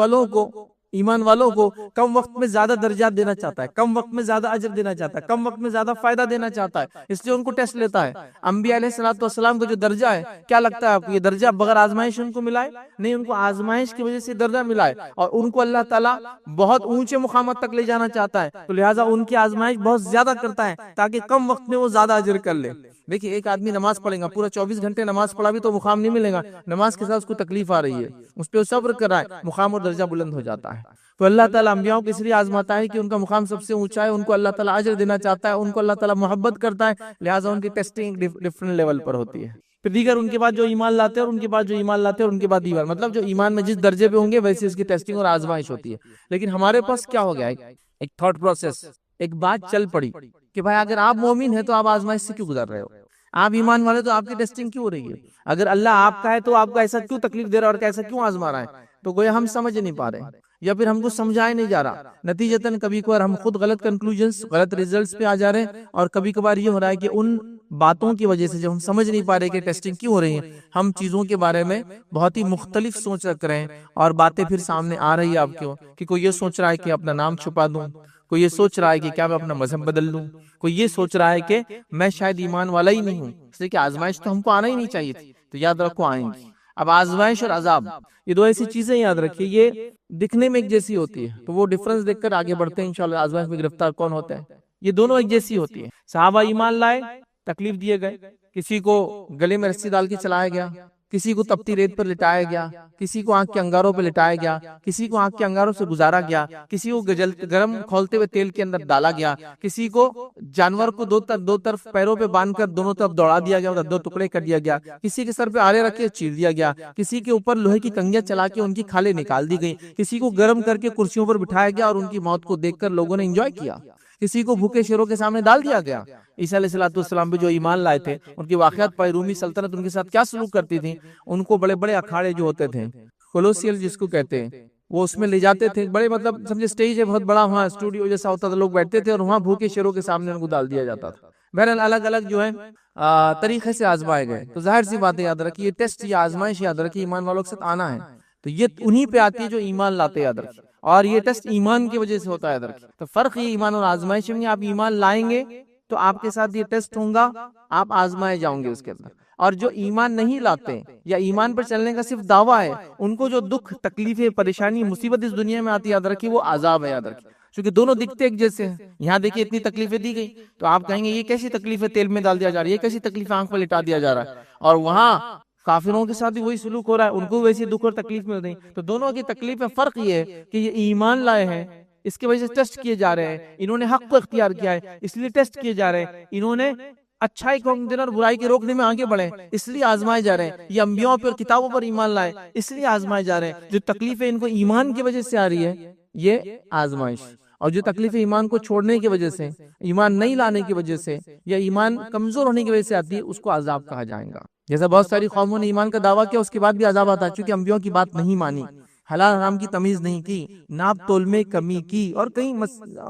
والوں کو کم وقت میں زیادہ درجات دینا چاہتا ہے, کم وقت میں زیادہ اجر دینا چاہتا ہے, کم وقت میں زیادہ فائدہ دینا چاہتا ہے. اس لیے ان کو ٹیسٹ لیتا ہے. انبیاء علیہ السلام کا جو درجہ ہے, کیا لگتا ہے آپ کو یہ درجہ بغیر آزمائش ان کو ملا ہے؟ نہیں, ان کو آزمائش کی وجہ سے درجہ ملا ہے, اور ان کو اللہ تعالیٰ بہت اونچے مقامات تک لے جانا چاہتا ہے. تو لہٰذا ان کی آزمائش بہت زیادہ کرتا ہے تاکہ کم وقت میں وہ زیادہ اجر کر لے. دیکھیے ایک آدمی نماز پڑھے گا, پورا 24 گھنٹے نماز پڑھا بھی تو مقام نہیں ملے گا. نماز کے ساتھ اس کو تکلیف آ رہی ہے, اس پہ وہ صبر کر رہا ہے, مقام اور درجہ بلند ہو جاتا ہے. تو اللہ تعالیٰ انبیاء کو اس لیے آزماتا ہے کہ ان کا مقام سب سے اونچا ہے, ان کو اللہ تعالیٰ اجر دینا چاہتا ہے, ان کو اللہ تعالیٰ محبت کرتا ہے, لہٰذا ان کی ٹیسٹنگ ڈفرنٹ لیول پر ہوتی ہے. پھر دیگر ان کے بعد جو ایمان لاتے ہیں, اور ان کے بعد جو ایمان لاتے ہیں, اور ان کے بعد دیگر, مطلب جو ایمان میں جس درجے پہ ہوں گے ویسے اس کی ٹیسٹنگ اور آزمائش ہوتی ہے. لیکن ہمارے پاس کیا ہو گیا, ایک تھاٹ پروسیس, ایک بات چل پڑی کہ بھائی اگر آپ مومن ہیں تو آپ آزمائش سے کیوں گزر رہے ہو؟ آپ ایمان والے تو آپ کی ٹیسٹنگ کیوں ہو رہی ہے؟ اگر اللہ آپ کا ہے تو آپ کو ایسا کیوں تکلیف دے رہا ہے اور ایسا کیوں آزما رہا ہے؟ تو گویا ہم سمجھ نہیں پا رہے ہیں یا پھر ہم کو سمجھایا نہیں جا رہا. نتیجتاً کبھی کبھار ہم خود غلط کنکلوژنز, غلط ریزلٹس پہ آ جا رہے ہیں, اور کبھی کبھار یہ ہو رہا ہے کہ ان باتوں کی وجہ سے جو ہم سمجھ نہیں پا رہے کہ ٹیسٹنگ کیوں ہو رہی ہے, ہم چیزوں کے بارے میں بہت ہی مختلف سوچ رکھ رہے ہیں, اور باتیں پھر سامنے آ رہی ہے آپ کو کہ کوئی یہ سوچ رہا ہے کہ اپنا نام چھپا دوں, کوئی یہ سوچ رہا ہے کہ کیا میں اپنا مذہب بدل لوں, کوئی یہ سوچ رہا ہے کہ میں شاید ایمان والا ہی نہیں ہوں, اس لیے کہ آزمائش تو ہم کو آنا ہی نہیں چاہیے تھی. تو یاد رکھو آئیں گی. اب آزمائش اور عذاب, یہ دو ایسی چیزیں یاد رکھیے, یہ دکھنے میں ایک جیسی ہوتی ہے, تو وہ ڈفرنس دیکھ کر آگے بڑھتے ہیں انشاءاللہ. آزمائش میں گرفتار کون ہوتا ہے؟ یہ دونوں ایک جیسی ہوتی ہے. صحابہ ایمان لائے, تکلیف دیے گئے, کسی کو گلے میں رسی ڈال کے چلایا گیا, کسی کو تپتی ریت پر لٹایا گیا, کسی کو آنکھ کے انگاروں پہ لٹایا گیا, کسی کو آنکھ کے انگاروں سے گزارا گیا, کسی کو گرم کھولتے ہوئے تیل کے اندر ڈالا گیا, کسی کو جانور کو دو طرف پیروں پہ باندھ کر دونوں طرف دوڑا دیا گیا, دو ٹکڑے کر دیا گیا, کسی کے سر پہ آرے رکھ کے چیر دیا گیا, کسی کے اوپر لوہے کی کنگیاں چلا کے ان کی کھالیں نکال دی گئی, کسی کو گرم کر کے کرسیوں پر بٹھایا گیا اور ان کی موت کو دیکھ کر لوگوں نے انجوائے کیا, کسی کو بھوکے شیروں کے سامنے ڈال دیا گیا. عیسیٰ علیہ السلام بھی جو ایمان لائے تھے, ان کی واقعات پائی. رومی سلطنت ان کے ساتھ کیا سلوک کرتی تھی, ان کو بڑے بڑے اکھاڑے جو ہوتے تھے, کولوسیل جس کو کہتے ہیں, وہ اس میں لے جاتے تھے. بڑے مطلب سمجھے اسٹیج ہے بہت بڑا, وہاں اسٹوڈیو جیسا ہوتا تھا, لوگ بیٹھتے تھے اور وہاں بھوکے شیروں کے سامنے ان کو ڈال دیا جاتا تھا. بہرحال الگ الگ جو ہے طریقے سے آزمائے گئے. تو ظاہر سی باتیں یاد رکھیے, یہ ٹیسٹ یا آزمائش یاد رکھیے ایمان والوں کے ساتھ آنا ہے, تو یہ انہی پہ آتی ہے جو ایمان لاتے. یاد رکھیے, اور یہ ٹیسٹ ایمان کی وجہ سے ہوتا ہے. یاد رکھیے, تو فرق یہ ایمان اور آزمائش میں, آپ ایمان لائیں گے تو آپ کے ساتھ یہ ٹیسٹ ہوگا, آپ آزمائے جاؤں گے اس کے اندر. اور جو ایمان نہیں لاتے یا ایمان پر چلنے کا صرف دعویٰ ہے, ان کو جو دکھ, تکلیفیں, پریشانی, مصیبت اس دنیا میں آتی ہے, یاد رکھیے وہ عذاب ہے. یاد رکھیے, کیونکہ دونوں دکھتے ایک جیسے ہیں. یہاں دیکھیے اتنی تکلیفیں دی گئی, تو آپ کہیں گے یہ کیسی تکلیفیں تیل میں ڈال دیا جا رہا ہے, یہ کیسی تکلیف آنکھ پہ لٹا دیا جا رہا ہے, اور وہاں کافروں کے ساتھ بھی وہی سلوک ہو رہا ہے, ان کو ویسی دکھ اور تکلیف مل رہی. تو دونوں کی تکلیف میں فرق یہ ہے کہ یہ ایمان لائے ہیں, اس کی وجہ سے ٹیسٹ کیے جا رہے ہیں, انہوں نے حق کو اختیار کیا ہے اس لیے ٹیسٹ کیے جا رہے ہیں, انہوں نے اچھائی کو حکم دینا اور برائی کے روکنے میں آگے بڑھیں، اس لیے آزمائے جا رہے ہیں۔ یہ انبیاء پر اور کتابوں پر ایمان لائے، اس لیے آزمائے جا رہے ہیں۔ جو تکلیفیں ان کو ایمان کی وجہ سے آ رہی ہے یہ آزمائش، اور جو تکلیفیں ایمان کو چھوڑنے کی وجہ سے، ایمان نہیں لانے کی وجہ سے یا ایمان کمزور ہونے کی وجہ سے آتی ہے، اس کو عذاب کہا جائے گا۔ جیسا بہت ساری قوموں نے ایمان کا دعویٰ کیا، اس کے بعد بھی عذاب آتا ہے، چونکہ انبیاء کی بات نہیں مانی، حلال حرام کی تمیز نہیں کی، ناپ تول میں کمی کی، اور کہیں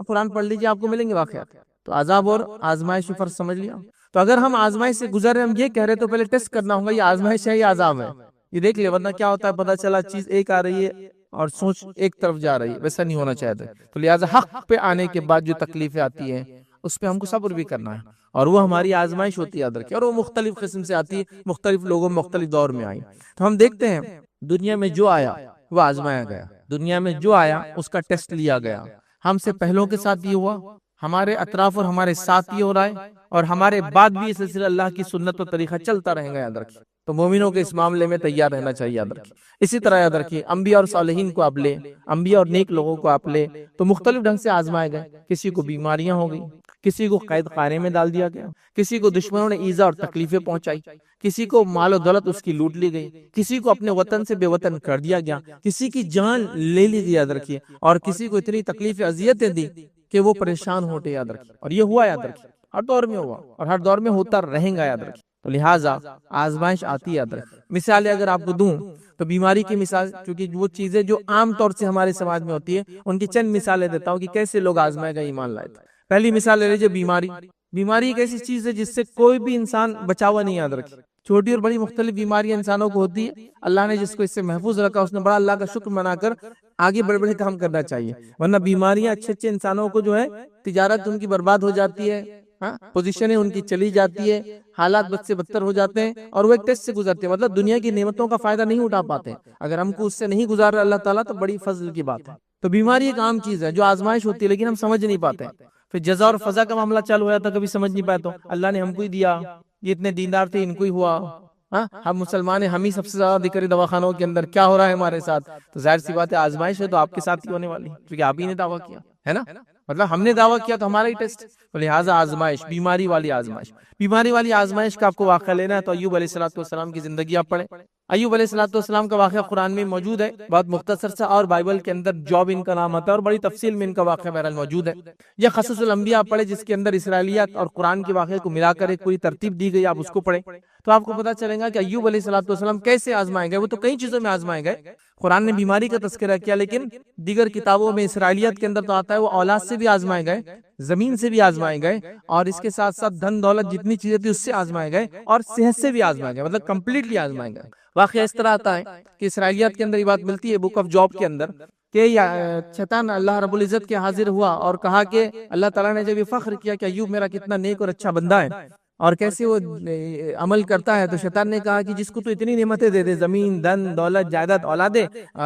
قرآن پڑھ لیجئے آپ کو ملیں گے واقعات۔ تو عذاب اور آزمائش کی فرق سمجھ لیا۔ تو اگر ہم آزمائش سے گزر رہے ہیں، ہم یہ کہہ رہے تو پہلے ٹیسٹ کرنا ہوگا یہ آزمائش ہے یا عذاب ہے، یہ دیکھ لیں، ورنہ کیا ہوتا ہے پتہ چلا چیز ایک آ رہی ہے اور سوچ ایک طرف جا رہی ہے، ویسا نہیں ہونا چاہتے۔ تو لہٰذا حق پہ آنے کے بعد جو تکلیفیں آتی ہیں اس پہ ہم کو صبر بھی کرنا ہے، اور وہ ہماری آزمائش ہوتی ہے یاد رکھیں، اور وہ مختلف قسم سے آتی ہے، مختلف لوگوں مختلف دور میں آئی۔ تو ہم دیکھتے ہیں دنیا میں جو آیا وہ آزمایا گیا، دنیا میں جو آیا اس کا ٹیسٹ لیا گیا۔ ہم سے پہلوں کے ساتھ یہ ہوا، ہمارے اطراف اور ہمارے ساتھ یہ ہو رہا ہے، اور ہمارے بعد بھی یہ سلسلہ اللہ کی سنت و طریقہ چلتا رہے گا یاد رکھیں۔ تو مومنوں کے اس معاملے میں تیار رہنا چاہیے یاد رکھیں۔ اسی طرح یاد رکھیے انبیاء اور صالحین کو آپ لے، انبیاء اور نیک لوگوں کو آپ لے، تو مختلف ڈھنگ سے آزمائے گئے۔ کسی کو بیماریاں ہو گئی، کسی کو قید خانے میں ڈال دیا گیا، کسی کو دشمنوں نے ایذا اور تکلیفیں پہنچائی، کسی کو مال و دولت اس کی لوٹ لی گئی، کسی کو اپنے وطن سے بے وطن کر دیا گیا، کسی کی جان لے لی گئی یاد رکھیے، اور کسی کو اتنی تکلیفیں اذیتیں دی کہ وہ پریشان ہوتے یاد رکھیے۔ اور یہ ہوا یاد رکھیے، ہر دور میں ہوا اور ہر دور میں ہوتا رہے گا یاد رکھیے۔ تو لہٰذا آزمائش آتی یاد رکھیں۔ مثالیں اگر آپ کو دوں تو بیماری کی مثال، چونکہ وہ چیزیں جو عام طور سے ہمارے سماج میں ہوتی ہے ان کی چند مثالیں دیتا ہوں کہ کیسے لوگ آزمائے گئے ایمان لائے تھے۔ پہلی مثال لے لیجیے بیماری۔ بیماری ایک ایسی چیز ہے جس سے کوئی بھی انسان بچا ہوا نہیں یاد رکھے۔ چھوٹی اور بڑی مختلف بیماریاں انسانوں کو ہوتی ہے، اللہ نے جس کو اس سے محفوظ رکھا اس نے بڑا اللہ کا شکر منا کر آگے بڑے بڑے کام کرنا چاہیے، ورنہ بیماریاں اچھے اچھے انسانوں کو جو ہے تجارت ان کی برباد ہو جاتی ہے، پوزیشنیں ان کی چلی جاتی ہے، حالات بد سے بدتر ہو جاتے ہیں، اور وہ ایک ٹیسٹ سے گزرتے ہیں، مطلب دنیا کی نعمتوں کا فائدہ نہیں اٹھا پاتے۔ اگر ہم کو اس سے نہیں گزار رہا اللہ تعالیٰ تو بڑی فضل کی بات ہے۔ تو بیماری ایک عام چیز ہے جو آزمائش ہوتی ہے، لیکن ہم سمجھ نہیں پاتے۔ پھر جزا اور فضا کا معاملہ چالو ہوا تھا، کبھی سمجھ نہیں پایا تو اللہ نے ہم کو ہی دیا، یہ اتنے دیندار تھے ان کو ہی ہوا، ہم مسلمان ہیں، ہم ہی سب سے زیادہ دکھ رہے دواخانوں کے اندر، کیا ہو رہا ہے ہمارے ساتھ؟ تو ظاہر سی بات ہے آزمائش ہے تو آپ کے ساتھ ہی ہونے والی، کیونکہ آپ ہی نے دعویٰ کیا ہے نا، مطلب ہم نے دعویٰ کیا تو ہمارا ہی ٹیسٹ، تو لہٰذا آزمائش، بیماری والی آزمائش۔ بیماری والی آزمائش کا آپ کو واقعہ لینا ہے تو ایوب علیہ السلام کی زندگی آپ پڑھیں۔ ایوب علیہ السلام کا واقعہ قرآن میں موجود ہے، بہت مختصر سا، اور بائبل کے اندر جاب ان کا نام آتا ہے، اور بڑی تفصیل میں ان کا واقعہ بہرحال موجود ہے۔ یا قصص الانبیاء آپ پڑھیں جس کے اندر اسرائیلیات اور قرآن کے واقعے کو ملا کر ایک پوری ترتیب دی گئی، آپ اس کو پڑھیں تو آپ کو پتہ چلے گا کہ ایوب علیہ السلام کیسے آزمائے گئے۔ وہ تو کئی چیزوں میں آزمائے گئے، قرآن نے بیماری کا تذکرہ کیا، لیکن دیگر کتابوں میں اسرائیلیات کے اندر تو آتا ہے وہ اولاد سے بھی آزمائے گئے، زمین سے بھی آزمائے گئے، اور اس کے ساتھ ساتھ دھن دولت جتنی چیزیں تھی اس سے آزمائے گئے، اور صحت سے بھی آزمائے گئے، مطلب کمپلیٹلی آزمائے گئے۔ واقعہ اس طرح آتا ہے کہ اسرائیلیات کے اندر یہ بات ملتی ہے بک آف جاب کے اندر کہ شیطان اللہ رب العزت کے حاضر ہوا اور کہا کہ اللہ تعالیٰ نے جب یہ فخر کیا کہ ایوب میرا کتنا نیک اور اچھا بندہ ہے اور کیسے وہ عمل کرتا ہے، تو شیطان نے کہا کہ جس کو تو اتنی نعمتیں دے دے، زمین، دھن، دولت، جائیداد، اولادیں،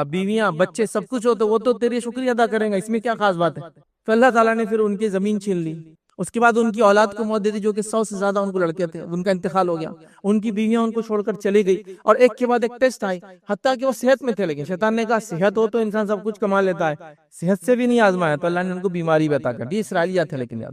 بیویاں، بچے، سب کچھ ہو، تو وہ تو تیرے شکریہ ادا کریں گا، اس میں کیا خاص بات ہے؟ تو اللہ تعالیٰ نے پھر ان کی زمین چھین لی، اس کے بعد ان کی اولاد کو موت دے دی، جو کہ 100 سے زیادہ ان کو لڑکے تھے، ان کا انتقال ہو گیا، ان کی بیویاں ان کو چھوڑ کر چلی گئی، اور ایک کے بعد ایک ٹیسٹ آئی، حتیٰ کہ وہ صحت میں تھے، لیکن شیطان نے کہا صحت ہو تو انسان سب کچھ کما لیتا ہے، صحت سے بھی نہیں آزمایا، تو اللہ نے ان کو بیماری بھی عطا کر دی۔ اسرائیلیات ہے لیکن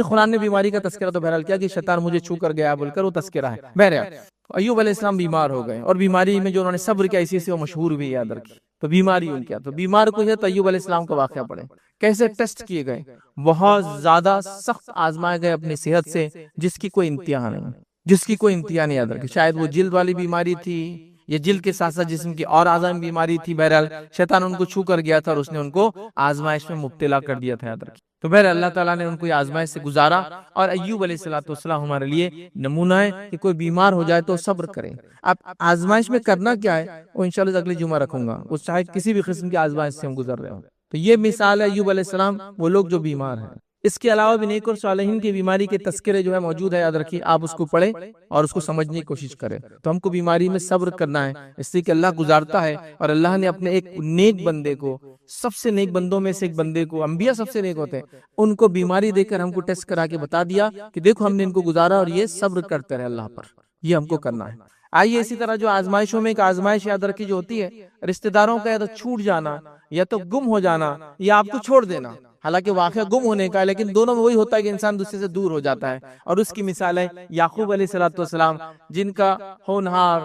قرآن نے بیماری کا تذکرہ تو بہرحال کیا کہ شیطان مجھے چھو کر گیا بول کر وہ تذکرہ ہے۔ بہرحال ایوب علیہ السلام بیمار ہو گئے، اور بیماری میں جو انہوں نے صبر کیا اسی سے وہ مشہور بھی یاد رکھی۔ تو بیماری ان کیا، تو بیمار کو ہے تو ایوب علیہ السلام کا واقعہ پڑھیں کیسے ٹیسٹ کیے گئے، بہت زیادہ سخت آزمائے گئے اپنی صحت سے، جس کی کوئی انتہا نہیں یاد رکھے۔ شاید وہ جلد والی بیماری تھی، یہ جلد کے ساتھ ساتھ جسم کی اور اعضاء میں بیماری تھی، بہرحال شیطان ان کو چھو کر گیا تھا اور اس نے ان کو آزمائش میں مبتلا کر دیا تھا، یاد رکھیں۔ تو بہرحال اللہ تعالیٰ نے ان کو یہ آزمائش سے گزارا، اور ایوب علیہ السلام ہمارے لیے نمونہ ہے کہ کوئی بیمار ہو جائے تو صبر کریں۔ اب آزمائش میں کرنا کیا ہے وہ انشاءاللہ اگلے جمعہ رکھوں گا، وہ چاہے کسی بھی قسم کی آزمائش سے ہم گزر رہے ہوں۔ تو یہ مثال ہے ایوب علیہ السلام، وہ لوگ جو بیمار ہیں۔ اس کے علاوہ بھی نیک اور صالحین کی بیماری کے تذکرے جو ہے موجود ہے، یاد رکھیے، آپ اس کو پڑھیں اور اس کو سمجھنے کی کوشش کریں۔ تو ہم کو بیماری میں صبر کرنا ہے، اس لیے کہ اللہ گزارتا ہے، اور اللہ نے اپنے ایک نیک بندے کو، سب سے نیک بندوں میں سے ایک بندے کو، انبیاء سب سے نیک ہوتے ہیں، ان کو بیماری دے کر ہم کو ٹیسٹ کرا کے بتا دیا کہ دیکھو ہم نے ان کو گزارا اور یہ صبر کرتے رہے اللہ پر، یہ ہم کو کرنا ہے۔ آئیے اسی طرح جو آزمائشوں میں ایک آزمائش یاد رکھی جو ہوتی ہے رشتہ داروں کا یا تو چھوٹ جانا، یا تو گم ہو جانا، یا آپ کو چھوڑ دینا۔ حالانکہ واقعہ گم ہونے کا ہے، لیکن دونوں میں وہی ہوتا ہے کہ انسان دوسرے سے دور ہو جاتا ہے. اور اس کی مثال ہے یعقوب علیہ السلام، جن کا ہونہار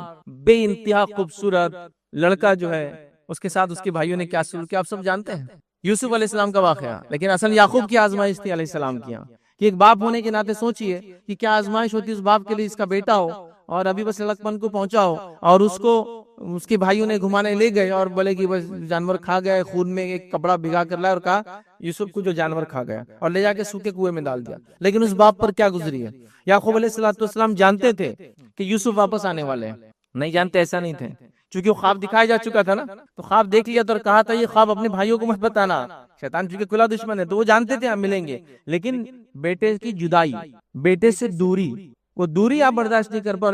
بے انتہا خوبصورت لڑکا جو ہے اس کے ساتھ اس کے بھائیوں نے کیا سلوک کیا آپ سب جانتے ہیں. یوسف علیہ السلام کا واقعہ، لیکن اصل یعقوب کی آزمائش تھی علیہ السلام کی. کہ ایک باپ ہونے کے ناطے سوچئے کہ کیا آزمائش ہوتی اس باپ کے لیے، اس کا بیٹا ہو اور ابھی بس لڑک پن کو پہنچا ہو اور اس کو اس کے بھائیوں نے گھمانے لے گئے اور بولے کہ بس جانور کھا گیا، خون میں ایک کپڑا بھگا کر لائے اور کہا یوسف کو جو جانور کھا گیا، اور لے جا کے سوکھے کنویں میں ڈال دیا. لیکن اس باپ پر کیا گزری ہے. یعقوب علیہ السلام جانتے تھے کہ یوسف واپس آنے والے ہیں. نہیں جانتے ایسا نہیں تھے، چونکہ وہ خواب دکھایا جا چکا تھا نا، تو خواب دیکھ لیا تو کہا تھا یہ خواب اپنے بھائیوں کو مت بتانا، شیطان چونکہ کھلا دشمن ہے. تو وہ جانتے تھے ہم ملیں گے، لیکن بیٹے کی جدائی، بیٹے سے دوری، وہ دوری آپ برداشت نہیں کر پا.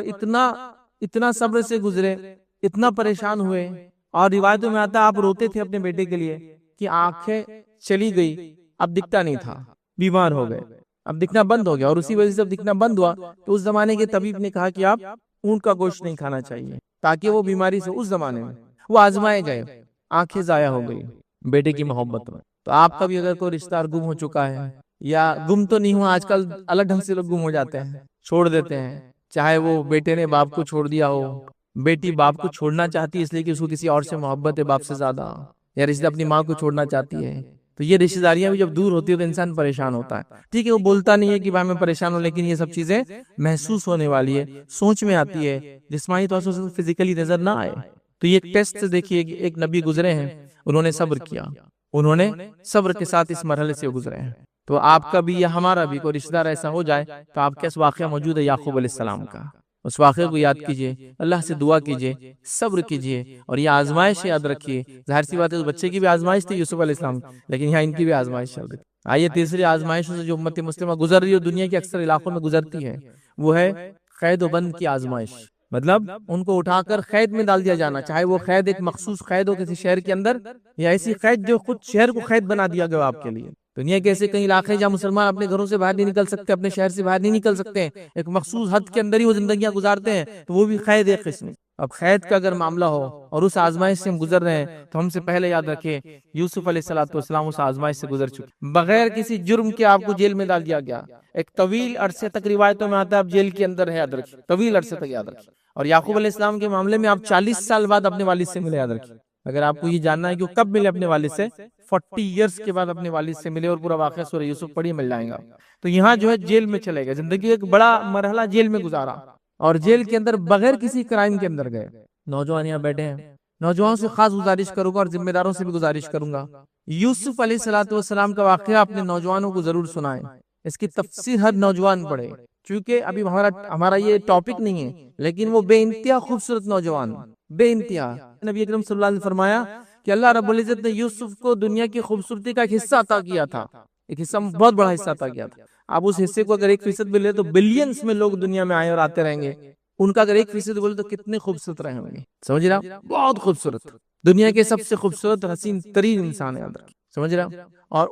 اتنا صبر سے گزرے، اتنا پریشان ہوئے. اور روایتوں میں آتا آپ روتے تھے اپنے بیٹے کے لیے کہ آنکھیں چلی گئی، اب دکھتا نہیں تھا، بیمار ہو گئے، اب دکھنا بند ہو گیا. اور اسی وجہ سے اب دکھنا بند ہوا تو اس زمانے کے طبیب نے کہا کہ آپ اونٹ کا گوشت نہیں کھانا چاہیے، تاکہ وہ بیماری سے اس زمانے میں وہ آزمائے گئے. آنکھیں ضائع ہو گئی بیٹے کی محبت میں. تو آپ کا بھی اگر کوئی رشتہ دار گم ہو چکا ہے، یا گم تو نہیں ہوا، آج کل الگ ڈھنگ سے لوگ گم ہو جاتے ہیں، چھوڑ دیتے ہیں. چاہے وہ بیٹے نے باپ کو چھوڑ دیا ہو، بیٹی باپ کو چھوڑنا چاہتی ہے اس لیے کہ اس کو کسی اور سے محبت ہے باپ سے زیادہ، یا رشتہ اپنی ماں کو چھوڑنا چاہتی ہے. تو یہ رشتہ داریاں بھی جب دور ہوتی ہے تو انسان پریشان ہوتا ہے. ٹھیک ہے وہ بولتا نہیں ہے کہ بھائی میں پریشان ہوں، لیکن یہ سب چیزیں محسوس ہونے والی ہے، سوچ میں آتی ہے، جسمانی طور سے فزیکلی نظر نہ آئے. تو یہ ایک ٹیسٹ دیکھیے کہ ایک نبی گزرے ہیں، انہوں نے صبر کیا، انہوں نے صبر کے ساتھ اس مرحلے سے گزرے ہیں. تو آپ کا بھی یا ہمارا بھی کوئی رشتہ دار ایسا ہو جائے تو آپ کے اس واقعہ موجود ہے یعقوب علیہ السلام کا، اس واقعے کو یاد کیجئے، اللہ سے دعا کیجئے، صبر کیجئے، اور یہ آزمائش یاد رکھیے. ظاہر سی بات ہے اس بچے کی بھی آزمائش تھی یوسف علیہ السلام، لیکن یہاں ان کی بھی آزمائش چل رہی. آئیے تیسری آزمائشوں سے جو امت مسلمہ گزر رہی ہے، دنیا کے اکثر علاقوں میں گزرتی ہے، وہ ہے قید و بند کی آزمائش. مطلب ان کو اٹھا کر قید میں ڈال دیا جانا، چاہے وہ قید ایک مخصوص قید ہو کسی شہر کے اندر، یا ایسی قید جو خود شہر کو قید بنا دیا گیا آپ کے لیے. دنیا کے ایسے کئی علاقے جہاں مسلمان اپنے گھروں سے باہر نہیں نکل سکتے، اپنے شہر سے باہر نہیں نکل سکتے، ایک مخصوص حد کے اندر ہی وہ زندگیاں گزارتے ہیں، تو وہ بھی قید ایک قسم. اب قید کا اگر معاملہ ہو اور اس آزمائش سے ہم گزر رہے ہیں تو ہم سے پہلے یاد رکھیں یوسف علیہ السلام اس آزمائش سے گزر چکے. بغیر کسی جرم کے آپ کو جیل میں ڈال دیا گیا، ایک طویل عرصے تک روایتوں میں آتا ہے آپ جیل کے اندر ہے، یاد رکھیں طویل عرصے تک یاد رکھیں. اور یعقوب علیہ السلام کے معاملے میں آپ 40 سال بعد اپنے والد سے ملے، یاد رکھیں. اگر آپ کو یہ جاننا ہے کہ وہ کب ملے اپنے والد سے، 40 ایئرس کے بعد اپنے والد سے ملے، اور پورا واقعہ سورہ یوسف پڑھیے مل جائے گا. تو یہاں جو ہے جیل میں چلے گئے، زندگی ایک بڑا مرحلہ جیل میں گزارا، اور جیل کے اندر بغیر کسی کرائم کے اندر گئے. نوجوان یہاں بیٹھے ہیں، نوجوانوں سے خاص گزارش کروں گا اور ذمہ داروں سے بھی گزارش کروں گا، یوسف علیہ السلام کا واقعہ اپنے نوجوانوں کو ضرور سنائیں، اس کی تفسیر ہر نوجوان پڑھے. چونکہ ابھی ہمارا یہ ٹاپک نہیں ہے، لیکن وہ بے انتہا خوبصورت نوجوان، بے انتہا. نبی اکرم صلی اللہ علیہ وسلم نے فرمایا کہ اللہ رب العزت نے یوسف کو دنیا کی خوبصورتی کا ایک حصہ عطا کیا تھا، ایک حصہ بہت بڑا حصہ عطا کیا تھا. آپ اس حصے کو اگر 1% بھی لے تو بلینز میں لوگ دنیا میں آئے اور آتے رہیں گے، ان کا اگر 1% بولے تو کتنے خوبصورت رہے ہوں گے. سمجھ رہا بہت خوبصورت، دنیا کے سب سے خوبصورت حسین ترین انسان ہے، سمجھ رہا. اور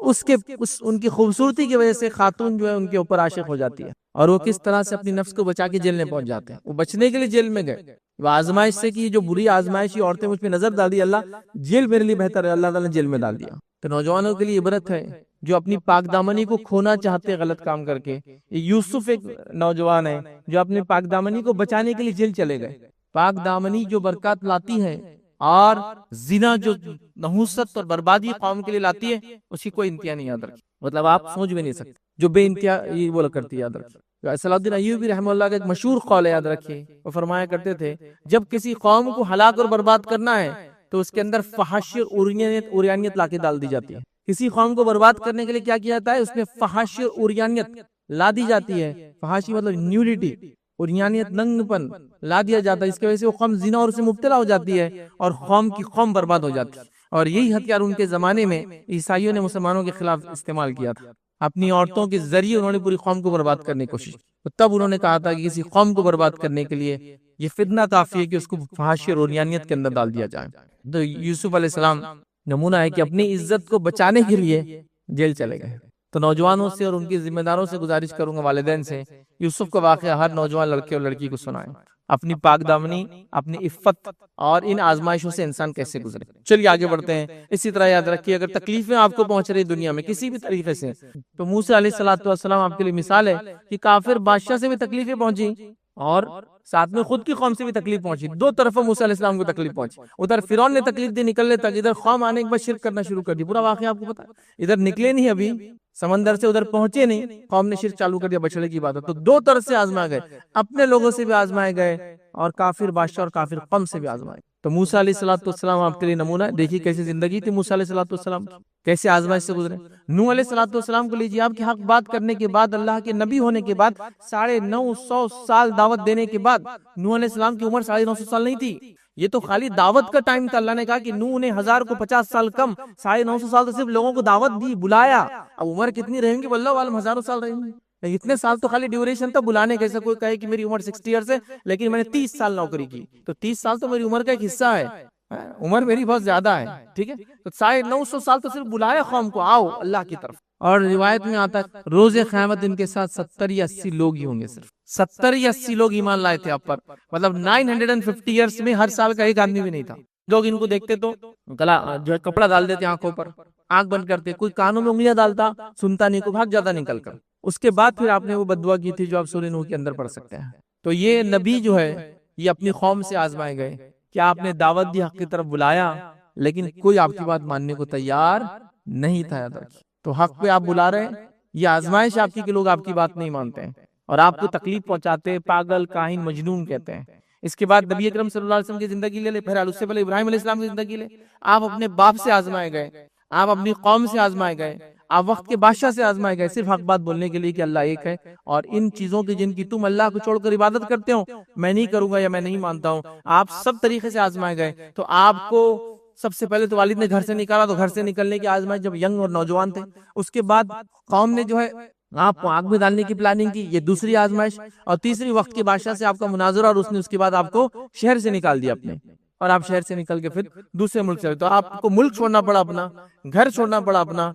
ان کی خوبصورتی کی وجہ سے خاتون جو ہے ان کے اوپر عاشق ہو جاتی ہے، اور وہ کس طرح سے اپنی نفس کو بچا کے جیل میں پہنچ جاتے ہیں. وہ بچنے کے لیے جیل میں گئے، وہ آزمائش سے کی جو بری آزمائشی عورتیں مجھ پہ نظر ڈال دی، اللہ جیل میرے لیے بہتر ہے، اللہ تعالیٰ نے جیل میں ڈال دیا. تو نوجوانوں کے لیے عبرت ہے جو اپنی پاک دامنی کو کھونا چاہتے غلط کام کر کے. یوسف ایک نوجوان ہے جو اپنے پاک دامنی کو بچانے کے لیے جیل چلے گئے. پاک دامنی جو برکات لاتی ہے، اور زنا جو نحوست اور بربادی قوم کے لیے لاتی ہے، اس کی کوئی انتہا نہیں یاد رکھی. مطلب آپ سوچ بھی نہیں سکتے جو بے انتہا یہ بولا کرتی ہے، یاد رکھیے. صلاح الدین ایوبی رحمہ اللہ کا ایک مشہور قول ہے، یاد رکھیے. وہ فرمایا کرتے تھے جب کسی قوم کو ہلاک اور برباد کرنا ہے تو اس کے اندر فحاشی اور عریانیت لا کے ڈال دی جاتی ہے. کسی قوم کو برباد کرنے کے لیے کیا کیا جاتا ہے؟ اس میں فحاشی اور عریانیت لا دی جاتی ہے. فحاشی مطلب نیوڈیٹی، عریانیت ننگ پن لا دیا جاتا ہے. اس کی وجہ سے وہ قوم زنا اور اس میں مبتلا ہو جاتی ہے، اور قوم برباد ہو جاتی ہے. اور یہی ہتھیار ان کے زمانے میں عیسائیوں نے مسلمانوں کے خلاف استعمال کیا تھا. اپنی عورتوں کے ذریعے انہوں نے پوری قوم کو برباد کرنے کی کوشش. تب انہوں نے کہا تھا کہ کسی قوم کو برباد کرنے کے لیے یہ فتنہ کافی ہے کہ اس کو فحاشی اور عریانیت کے اندر ڈال دیا جائے. تو یوسف علیہ السلام نمونہ ہے کہ اپنی عزت کو بچانے کے لیے جیل چلے گئے. تو نوجوانوں سے اور ان کی ذمہ داروں سے گزارش کروں گا، والدین سے، یوسف کا واقعہ ہر نوجوان لڑکے اور لڑکی کو سنائیں. اپنی پاک دامنی، اپنی عفت اور ان آزمائشوں سے انسان کیسے گزرے۔ چلیے آگے بڑھتے ہیں۔ اسی طرح یاد رکھیے اگر تکلیفیں آپ کو پہنچ رہی دنیا میں کسی بھی طریقے سے، تو موسیٰ علیہ السلام آپ کے لیے مثال ہے کہ کافر بادشاہ سے بھی تکلیفیں پہنچی اور ساتھ میں خود کی قوم سے بھی تکلیف پہنچی، دو طرفوں موسیٰ علیہ السلام کو تکلیف پہنچی۔ ادھر فرعون نے تکلیف دی نکلنے تک، ادھر قوم آنے کے بعد شرک کرنا شروع کر دی، پورا واقعہ آپ کو پتا ہے۔ ادھر نکلے نہیں ابھی سمندر سے، ادھر پہنچے نہیں، قوم نے شرک چالو کر دیا بچڑے کی عبادت۔ تو دو طرف سے آزمائے گئے، اپنے لوگوں سے بھی آزمائے گئے اور کافر بادشاہ اور کافر قوم سے بھی آزمائے۔ تو موسیٰ علیہ السلام آپ کے لیے نمونہ ہے۔ دیکھیے کیسی زندگی تھی موسیٰ علیہ السلام کی، کیسے آزمائش سے گزرے۔ نوح علیہ السلام کو لیجیے، آپ کے حق بات کرنے کے بعد، اللہ کے نبی ہونے کے بعد 950 سال دعوت دینے کے بعد، نوح علیہ السلام کی عمر 950 سال نہیں تھی۔ یہ تو خالی دعوت کا ٹائم تھا۔ اللہ نے کہا کہ نوح نے 1000 کو 50 سال کم، 950 سال تو صرف لوگوں کو دعوت دی، بلایا۔ اب عمر کتنی رہیں گی واللہ عالم، ہزاروں سال رہیں گے۔ اتنے سال تو خالی ڈیوریشن تھا بلانے کا۔ ایسا کوئی کہے کہ میری عمر 60 ایئرس ہے لیکن میں نے 30 سال نوکری کی، تو 30 سال تو میری عمر کا ایک حصہ ہے، عمر میری بہت زیادہ ہے، ٹھیک ہے۔ تو 950 سال تو صرف بلایا قوم کو، آؤ اللہ کی طرف۔ اور روایت میں آتا ہے روز قیامت ان کے ساتھ 70 یا 80 لوگ ہی ہوں گے، صرف 70 یا 80 لوگ ایمان لائے تھے آپ پر، مطلب 950 ایئرس میں ہر سال کا ایک آدمی بھی نہیں تھا۔ لوگ ان کو دیکھتے تو گلا جو ہے کپڑا ڈال دیتے آنکھوں پر، آنکھ بند کرتے، کوئی کانوں میں انگلیاں ڈالتا، سنتا نہیں، کو بھاگ جاتا نکل کر۔ اس کے بعد پھر آپ نے وہ بددعا کی تھی جو آپ سورہ نوح کے اندر پڑھ سکتے ہیں۔ تو یہ نبی جو ہے یہ اپنی قوم سے آزمائے گئے کہ آپ نے دعوت دی، حق کی طرف بلایا، لیکن کوئی آپ کی بات ماننے کو تیار نہیں تھا۔ یاد رکھیے، تو حق پہ آپ بلا رہے ہیں، یہ آزمائش آپ کی کہ لوگ آپ کی بات نہیں مانتے ہیں اور آپ کو تکلیف پہنچاتے، پاگل، کاہن، مجنون کہتے ہیں۔ اس کے بعد نبی اکرم صلی اللہ علیہ وسلم کی زندگی لے لے، بہرحال اس سے پہلے ابراہیم علیہ السلام کی زندگی لے، آپ اپنے باپ سے آزمائے گئے، آپ اپنی قوم سے آزمائے گئے، آپ وقت کے بادشاہ سے آزمائے گئے، صرف حق بات بولنے کے لیے کہ اللہ ایک ہے، اور ان چیزوں کی جن کی تم اللہ کو چھوڑ کر عبادت کرتے ہو میں نہیں کروں گا یا میں نہیں مانتا ہوں، آپ سب طریقے سے آزمائے گئے۔ تو آپ کو سب سے پہلے تو والد نے گھر سے نکالا، تو گھر سے نکلنے کی آزمائش جب ینگ اور نوجوان تھے۔ اس کے بعد قوم نے جو ہے آپ کو آگ میں ڈالنے کی پلاننگ کی، یہ دوسری آزمائش، اور تیسری وقت کے بادشاہ سے آپ کا مناظرہ، اور اس نے اس کے بعد آپ کو شہر سے نکال دیا اپنے، اور آپ شہر سے نکل کے پھر دوسرے ملک چلے۔ تو آپ کو ملک چھوڑنا پڑا اپنا، گھر چھوڑنا پڑا اپنا،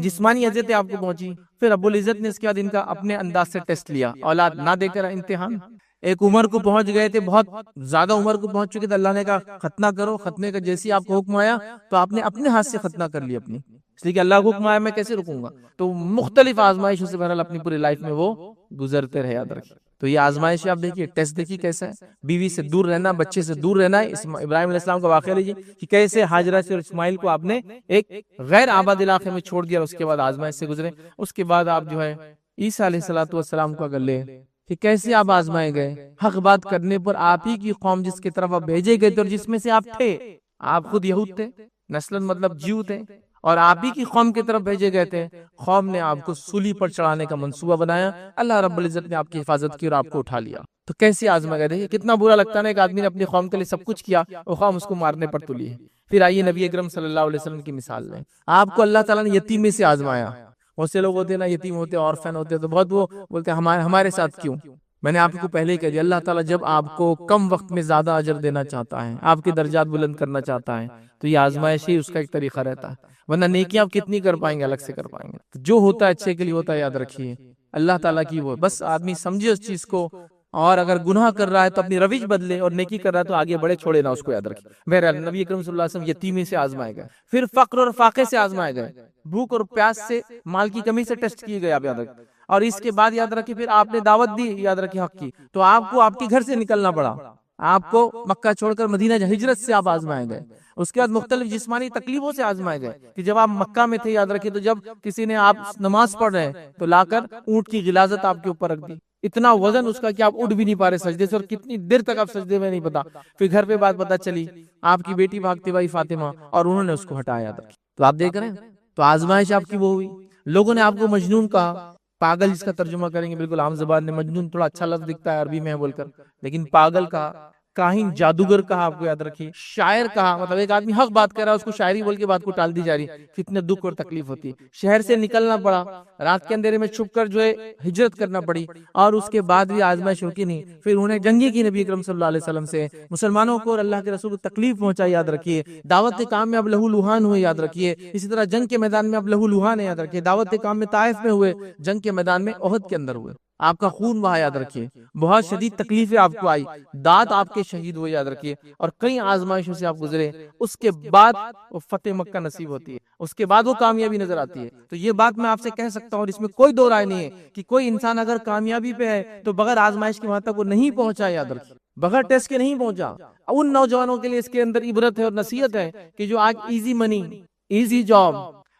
جسمانی اذیتیں آپ کو پہنچی۔ پھر رب العزت نے اس کے بعد ان کا اپنے انداز سے ٹیسٹ لیا، اولاد نہ دے کر امتحان۔ ایک عمر کو پہنچ گئے تھے، بہت زیادہ عمر کو پہنچ چکے تھے، اللہ نے کہا ختنہ کرو، ختنے کا جیسی آپ کو حکم آیا تو آپ نے اپنے ہاتھ سے ختنہ کر لی اپنی، اس لیے کہ اللہ کو حکم آیا میں کیسے رکوں گا۔ تو مختلف آزمائشوں سے بہرحال اپنی پوری لائف میں وہ گزرتے رہے، یاد رکھیے۔ تو یہ آزمائش آپ دیکھیے، ٹیسٹ دیکھیے کیسا ہے، بیوی سے دور رہنا، بچے سے دور رہنا ہے۔ ابراہیم علیہ السلام کا واقعہ لیجیے کہ کیسے ہاجرہ سے اور اسماعیل کو آپ نے ایک غیر آباد علاقے میں چھوڑ دیا، اور اس کے بعد آزمائش سے گزرے۔ اس کے بعد آپ جو ہے عیسیٰ علیہ السلام کو اگر لیں کہ کیسے آپ آزمائے گئے، حق بات کرنے پر آپ ہی کی قوم جس کی طرف آپ بھیجے گئے تھے اور جس میں سے آپ تھے، آپ خود یہود تھے، نسلاً مطلب جیو تھے، اور آپ ہی کی قوم کی طرف بھیجے گئے تھے، قوم نے آپ کو سولی پر چڑھانے کا منصوبہ بنایا، اللہ رب العزت نے آپ کی حفاظت کی اور آپ کو اٹھا لیا۔ تو کیسے آزما گئے تھے، کتنا برا لگتا ہے نا، ایک آدمی نے اپنی قوم کے لیے سب کچھ کیا، وہ قوم اس کو مارنے پر تلی ہے۔ پھر آئیے نبی اکرم صلی اللہ علیہ وسلم کی مثال لیں، آپ کو اللہ تعالیٰ نے یتیمی سے آزمایا۔ بہت سے لوگ ہوتے ہیں نا، یتیم ہوتے، اورفن ہوتے، تو بہت وہ بولتے ہیں ہمارے ساتھ کیوں۔ میں نے آپ کو پہلے ہی کہہ دیا، اللہ تعالیٰ جب آپ کو کم وقت میں زیادہ اجر دینا چاہتا ہے، آپ کے درجات بلند کرنا چاہتا ہے، تو یہ آزمائش ہی اس کا ایک طریقہ رہتا ہے، ورنہ نیکیاں آپ کتنی کر پائیں گے، الگ سے کر پائیں گے۔ جو ہوتا ہے اچھے کے لیے ہوتا ہے، یاد رکھیے اللہ تعالیٰ کی وہ، بس آدمی سمجھے اس چیز کو، اور اگر گناہ کر رہا ہے تو اپنی روش بدلے، اور نیکی کر رہا ہے تو آگے بڑھے، چھوڑے نہ اس کو، یاد رکھیے۔ بہرحال نبی اکرم صلی اللہ علیہ وسلم یتیمی سے آزمائے گئے، پھر فقر اور فاقے سے آزمائے گئے، بھوک اور پیاس سے، مال کی کمی سے ٹیسٹ کیے گئے، آپ یاد رکھیں۔ اور اس کے بعد یاد رکھیے پھر آپ نے دعوت دی، یاد رکھیے حق کی، تو آپ کو آپ کے گھر سے نکلنا پڑا، آپ کو مکہ چھوڑ کر مدینہ ہجرت سے آپ آزمائے گئے۔ اس کے بعد مختلف جسمانی تکلیفوں سے آزمائے گئے، کہ جب آپ مکہ میں تھے، یاد رکھیے، تو جب کسی نے آپ نماز پڑھ رہے ہیں تو لا کر اونٹ کی غلاظت آپ کے اوپر رکھ دی، اتنا وزن اس کا کہ آپ اٹھ بھی نہیں پا رہے سجدے سے، اور کتنی دیر تک آپ سجدے میں نہیں پتا۔ پھر گھر پہ بات پتا چلی، آپ کی بیٹی بھاگتی بھائی فاطمہ، اور انہوں نے اس کو ہٹایا، یاد رکھیے۔ تو آپ دیکھ رہے ہیں، تو آزمائش آپ کی وہ ہوئی، لوگوں نے آپ کو مجنون کہا، پاگل جس کا ترجمہ کریں گے بالکل عام زبان میں، مجنون تھوڑا اچھا لفظ دکھتا ہے عربی میں بول کر، لیکن پاگل کہا، کاہن، جادوگر کہا، آپ کو یاد رکھیے، شاعر کہا، مطلب ایک آدمی حق بات کر رہا ہے، اس کو شاعری بول کے بات کو ٹال دی جا رہی، کتنے دکھ اور تکلیف ہوتی ہے۔ شہر سے نکلنا پڑا، رات کے اندھیرے میں چھپ کر جو ہے ہجرت کرنا پڑی، اور اس کے بعد بھی آزمائش رکی نہیں، پھر انہیں جنگی کی نبی اکرم صلی اللہ علیہ وسلم سے، مسلمانوں کو اور اللہ کے رسول کو تکلیف پہنچائی، یاد رکھیے، دعوت کام میں اب لہو لہان ہوئے، یاد رکھیے، اسی طرح جنگ کے میدان میں اب لہو لہان ہے، یاد رکھیے، دعوت کام میں طائف میں ہوئے، جنگ کے میدان میں احد کے اندر ہوئے۔ آپ کا خون بہا یاد رکھیے، بہت شدید تکلیفیں آپ کو آئی، دانت آپ کے شہید ہوئے یاد رکھیے، اور کئی آزمائشوں سے آپ گزرے، اس کے بعد وہ فتح مکہ نصیب ہوتی ہے، اس کے بعد وہ کامیابی نظر آتی ہے۔ تو یہ بات میں آپ سے کہہ سکتا ہوں، اور اس میں کوئی دو رائے نہیں ہے کہ کوئی انسان اگر کامیابی پہ ہے تو بغیر آزمائش کے وہاں تک وہ نہیں پہنچا، یاد رکھیے، بغیر ٹیسٹ کے نہیں پہنچا۔ ان نوجوانوں کے لیے اس کے اندر عبرت ہے اور نصیحت ہے کہ جو آج ایزی منی، ایزی جاب،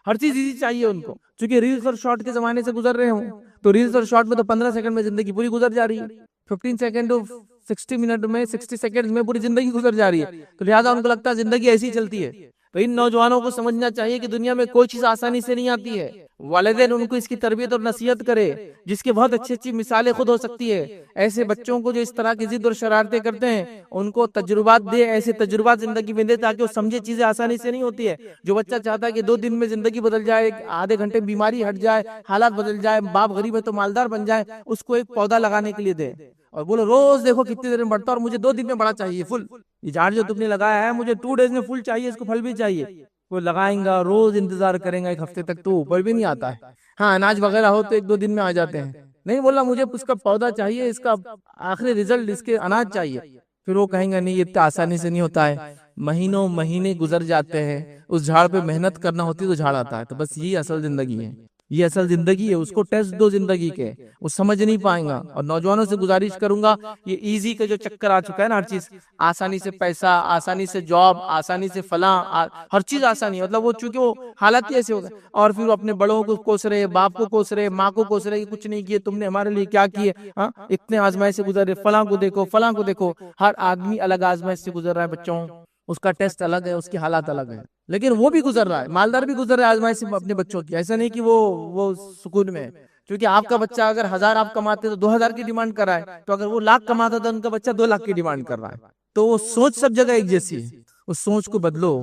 ہر چیز ایزی چاہیے ان کو، چونکہ ریلز اور شارٹ کے زمانے سے گزر رہے ہوں، تو ریلز اور شارٹ میں تو 15 سیکنڈ میں زندگی پوری گزر جا رہی ہے، 15 سیکنڈ 60 منٹ میں 60 سیکنڈ میں پوری زندگی گزر جا رہی ہے، تو لہٰذا ان کو لگتا ہے زندگی ایسی چلتی ہے۔ تو ان نوجوانوں کو سمجھنا چاہیے کہ دنیا میں کوئی چیز آسانی سے نہیں آتی ہے، والدین ان کو اس کی تربیت اور نصیحت کرے، جس کے بہت اچھی اچھی مثالیں خود ہو سکتی ہے۔ ایسے بچوں کو جو اس طرح کی ضد اور شرارتیں کرتے ہیں، ان کو تجربات دے، ایسے تجربات زندگی میں دے تاکہ وہ سمجھے چیزیں آسانی سے نہیں ہوتی ہے۔ جو بچہ چاہتا ہے کہ 2 دن میں زندگی بدل جائے، آدھے گھنٹے بیماری ہٹ جائے، حالات بدل جائے، باپ غریب ہے تو مالدار بن جائے، اس کو ایک پودا لگانے کے لیے دے اور بولو روز دیکھو کتنی دیر میں بڑھتا اور مجھے 2 دن میں بڑا چاہیے فل، یہ جھاڑ جو تم نے لگایا ہے مجھے 2 ڈیز میں فل چاہیے، اس کو پھل بھی چاہیے۔ وہ لگائیں گا، روز انتظار کریں گا، 1 ہفتے تک تو اوپر بھی نہیں آتا ہے۔ ہاں اناج وغیرہ ہو تو 1-2 دن میں آ جاتے ہیں، نہیں بولا مجھے اس کا پودا چاہیے، اس کا آخری ریزلٹ، اس کے اناج چاہیے، پھر وہ کہیں گا نہیں یہ اتنا آسانی سے نہیں ہوتا ہے، مہینوں مہینے گزر جاتے ہیں، اس جھاڑ پہ محنت کرنا ہوتی ہے تو جھاڑ آتا ہے۔ تو بس یہی اصل زندگی ہے، یہ اصل زندگی ہے، اس کو ٹیسٹ دو زندگی کے، وہ سمجھ نہیں پائیں گا۔ اور نوجوانوں سے گزارش کروں گا، یہ ایزی کا جو چکر آ چکا ہے نا، ہر چیز آسانی سے، پیسہ آسانی سے، جاب آسانی سے، فلاں ہر چیز آسانی، مطلب وہ چونکہ وہ حالات ہی ایسے ہو گئے، اور پھر وہ اپنے بڑوں کو کوس رہے، باپ کو کوس رہے، ماں کو کوس رہے کہ کچھ نہیں کیے تم نے ہمارے لیے، کیا کیے، ہاں اتنے آزمائش سے گزر رہے، فلاں کو دیکھو، فلاں کو دیکھو، ہر آدمی الگ آزمائش سے گزر رہا ہے بچوں، اس کا ٹیسٹ الگ ہے، اس کی حالات الگ ہے، لیکن وہ بھی گزر رہا ہے، مالدار بھی گزر رہا ہے آزمائش سے اپنے بچوں کی، ایسا نہیں کہ وہ سکون میں ہے۔ کیونکہ آپ کا بچہ اگر 1000 آپ کماتے تو 2000 کی ڈیمانڈ کر رہا ہے، تو اگر وہ 1,00,000 کماتا تو ان کا بچہ 2,00,000 کی ڈیمانڈ کر رہا ہے، تو وہ سوچ سب جگہ ایک جیسی ہے، اس سوچ کو بدلو۔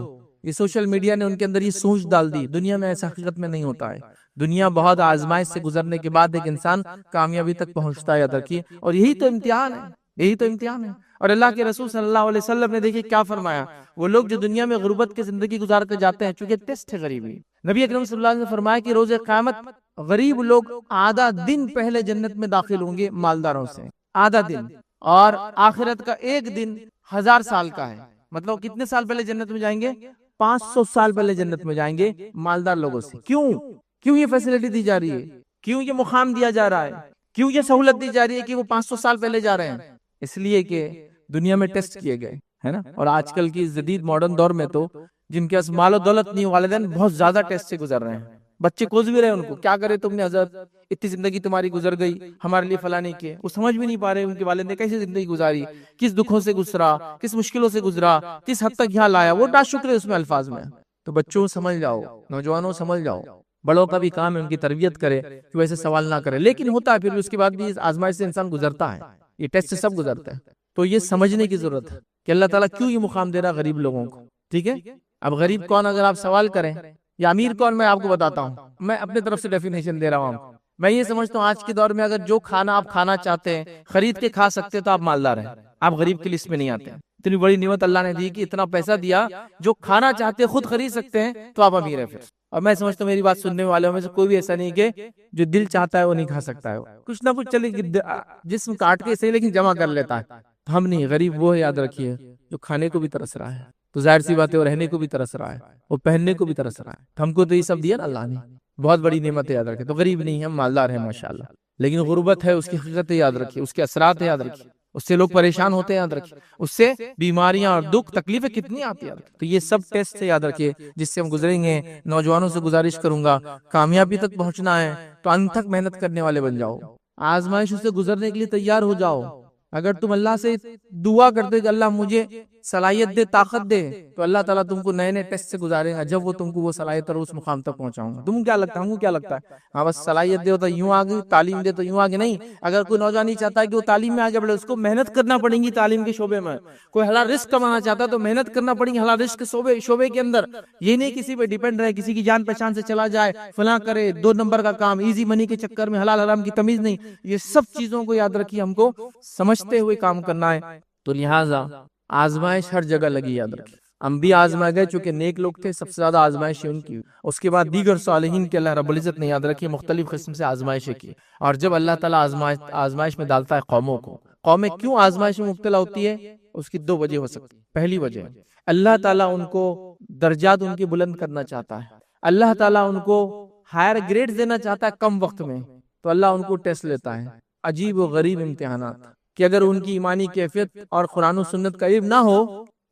یہ سوشل میڈیا نے ان کے اندر یہ سوچ ڈال دی، دنیا میں ایسا حقیقت میں نہیں ہوتا ہے، دنیا بہت آزمائش سے گزرنے کے بعد ایک انسان کامیابی تک پہنچتا ہے، یاد رکھیے، اور یہی تو امتحان ہے، یہی تو امتحان ہے۔ اور اللہ کے رسول صلی اللہ علیہ وسلم نے دیکھیے کیا فرمایا، وہ لوگ جو دنیا میں غربت کی زندگی گزار کر جاتے ہیں، چونکہ ٹیسٹ ہے غریبی، نبی اکرم صلی اللہ علیہ وسلم نے فرمایا کہ روز قیامت غریب لوگ آدھا دن پہلے جنت میں داخل ہوں گے مالداروں سے، آدھا دن، اور آخرت کا 1 دن 1000 سال کا ہے، مطلب کتنے سال پہلے جنت میں جائیں گے؟ 500 سال پہلے جنت میں جائیں گے مالدار لوگوں سے۔ کیوں یہ فیسلٹی دی جا رہی ہے؟ کیوں یہ مقام دیا جا رہا ہے؟ کیوں یہ سہولت دی جا رہی ہے کہ وہ 500 سال پہلے جا رہے ہیں؟ اس لیے کہ دنیا میں ٹیسٹ کیے گئے، ہے نا۔ اور آج کل کی جدید ماڈرن دور میں تو جن کے پاس مال و دولت نہیں، والدین بہت زیادہ ٹیسٹ سے گزر رہے ہیں، بچے کوس بھی رہے ان کو، کیا کرے تم نے حضرت، اتنی زندگی تمہاری گزر گئی، ہمارے لیے فلاں نہیں کیے، وہ سمجھ بھی نہیں پا رہے ان کے والد نے کیسے زندگی گزاری، کس دکھوں سے گزرا، کس مشکلوں سے گزرا، کس حد تک یہاں لایا، وہ ناشکر ہے اس میں الفاظ میں۔ تو بچوں سمجھ جاؤ، نوجوانوں سمجھ جاؤ، بڑوں کا بھی کام ہے ان کی تربیت کرے کہ ویسے سوال نہ کرے، لیکن ہوتا ہے پھر اس کے بعد بھی آزمائش سے انسان گزرتا ہے، یہ ٹیسٹ سے سب گزرتا ہے۔ تو یہ سمجھنے کی ضرورت ہے کہ اللہ تعالیٰ کیوں یہ مقام دے رہا غریب لوگوں کو، ٹھیک ہے۔ اب غریب کون اگر آپ سوال کریں، یا امیر کون، میں آپ کو بتاتا ہوں، میں اپنے طرف سے ڈیفینیشن دے رہا ہوں آپ کو۔ میں یہ سمجھتا ہوں آج کے دور میں اگر جو کھانا آپ کھانا چاہتے ہیں، خرید کے کھا سکتے تو آپ مالدار ہیں، آپ غریب کی لسٹ میں نہیں آتے ہیں۔ اتنی بڑی نعمت اللہ نے دی کہ اتنا پیسہ دیا، جو کھانا چاہتے خود خرید سکتے ہیں، تو آپ امیر ہیں پھر۔ اور میں سمجھتا ہوں میری بات سننے والوں میں سے کوئی بھی ایسا نہیں کہ جو دل چاہتا ہے وہ نہیں کھا سکتا ہے، کچھ نہ کچھ چلے جسم کاٹ کے صحیح لیکن جمع کر لیتا ہے۔ ہم نہیں، غریب وہ ہے، یاد رکھیے، جو کھانے کو بھی ترس رہا ہے، تو ظاہر سی بات ہے وہ رہنے کو بھی ترس رہا ہے، وہ پہننے کو بھی ترس رہا ہے۔ ہم کو تو یہ سب دیا نا اللہ نے، بہت بڑی نعمت ہے، یاد رکھیں۔ تو غریب نہیں، ہم مالدار ہیں ماشاءاللہ، لیکن غربت ہے، اس کی حقیقت یاد رکھیے، اس کے اثرات یاد رکھیے، اس سے لوگ پریشان ہوتے ہیں، یاد رکھیے، اس سے بیماریاں اور دکھ تکلیفیں کتنی آتی ہیں۔ تو یہ سب ٹیسٹ سے یاد رکھیے جس سے ہم گزریں گے۔ نوجوانوں سے گزارش کروں گا، کامیابی تک پہنچنا ہے تو انت تک محنت کرنے والے بن جاؤ، آزمائشوں سے گزرنے کے لیے تیار ہو جاؤ۔ اگر تم اللہ سے دعا کرتے کہ اللہ مجھے صلاحیت دے، طاقت دے، تو اللہ تعالیٰ تم کو نئے نئے ٹیسٹ سے گزارے گا، جب وہ تم کو وہ صلاحیت اور اس مقام تک پہنچاؤں گا۔ تم کیا لگتا ہے، ہم کو کیا لگتا ہے، ہاں بس صلاحیت دے تو یوں آگے، تعلیم دے تو یوں آگے، نہیں۔ اگر کوئی نوجوان نہیں چاہتا ہے کہ وہ تعلیم میں آگے بڑھے، اس کو محنت کرنا پڑے گی تعلیم کے شعبے میں۔ کوئی حلال رزق کمانا چاہتا ہے تو محنت کرنا پڑے گی حلال رزق کے شعبے کے اندر۔ یہ نہیں کسی پہ ڈیپینڈ رہے، کسی کی جان پہچان سے چلا جائے، فلاں کرے، 2 نمبر کا کام، ایزی منی کے چکر میں حلال حرام کی تمیز نہیں۔ یہ سب چیزوں کو یاد رکھیے، ہم کو سمجھتے ہوئے کام کرنا ہے۔ تو لہٰذا آزمائش ہر جگہ لگی، یاد رکھیے، انبیاء آزمائے گئے، چونکہ نیک لوگ تھے، سب سے زیادہ آزمائشیں ان کی. اس کے بعد دیگر صالحین کے اللہ رب العزت نے یاد رکھی مختلف قسم سے آزمائشیں کی. اور جب اللہ تعالیٰ آزمائش میں ڈالتا ہے قوموں کو، قومیں کیوں آزمائش میں مبتلا ہوتی ہے؟ اس کی دو وجہ ہو سکتی. پہلی وجہ، اللہ تعالیٰ ان کو درجات ان کی بلند کرنا چاہتا ہے، اللہ تعالیٰ ان کو ہائر گریڈ دینا چاہتا ہے کم وقت میں، تو اللہ ان کو ٹیسٹ لیتا ہے. عجیب و غریب امتحانات کہ اگر ان کی ایمانی کیفیت اور قرآن و سنت کا علم نہ ہو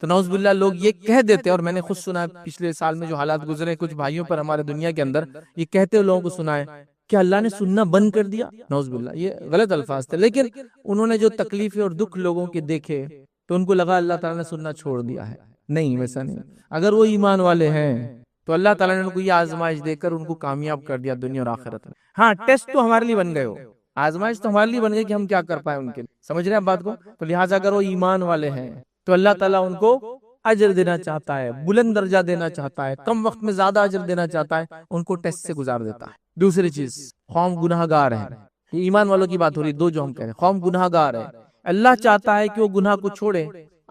تو نعوذ باللہ لوگ یہ کہہ دیتے، اور میں نے خود سنا پچھلے سال میں جو حالات گزرے کچھ بھائیوں پر ہمارے دنیا کے اندر، یہ کہتے لوگوں کو سنا ہے کہ اللہ نے سننا بند کر دیا. نعوذ باللہ، یہ غلط الفاظ تھے، لیکن انہوں نے جو تکلیفیں اور دکھ لوگوں کے دیکھے تو ان کو لگا اللہ تعالیٰ نے سننا چھوڑ دیا ہے. نہیں، ویسا نہیں. اگر وہ ایمان والے ہیں تو اللہ تعالیٰ نے ان کو یہ آزمائش دے کر ان کو کامیاب کر دیا دنیا اور آخرت میں. ہاں، ٹیسٹ تو ہمارے لیے بن گئے ہو، آزمائش تو ہمارے لیے بن گئی کہ ہم کیا کر پائے ان کے لیے. سمجھ رہے ہیں بات کو؟ تو لہٰذا اگر وہ ایمان والے ہیں تو اللہ تعالیٰ ان کو اجر دینا چاہتا ہے، بلند درجہ دینا چاہتا ہے، کم وقت میں زیادہ اجر دینا چاہتا ہے، ان کو ٹیسٹ سے گزار دیتا ہے. دوسری چیز، قوم گناہ گار ہے. یہ ایمان والوں کی بات ہو رہی، دو جو ہم کہہ رہے ہیں، قوم گناہ گار ہے، اللہ چاہتا ہے کہ وہ گناہ کو چھوڑے.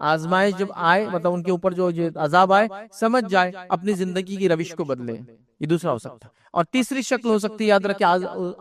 آزمائش جب آئے، مطلب ان کے اوپر جو عذاب آئے، سمجھ جائے، اپنی زندگی کی روش کو بدلے. یہ دوسرا ہو سکتا ہے. اور تیسری شکل ہو سکتی ہے، یاد رکھیں،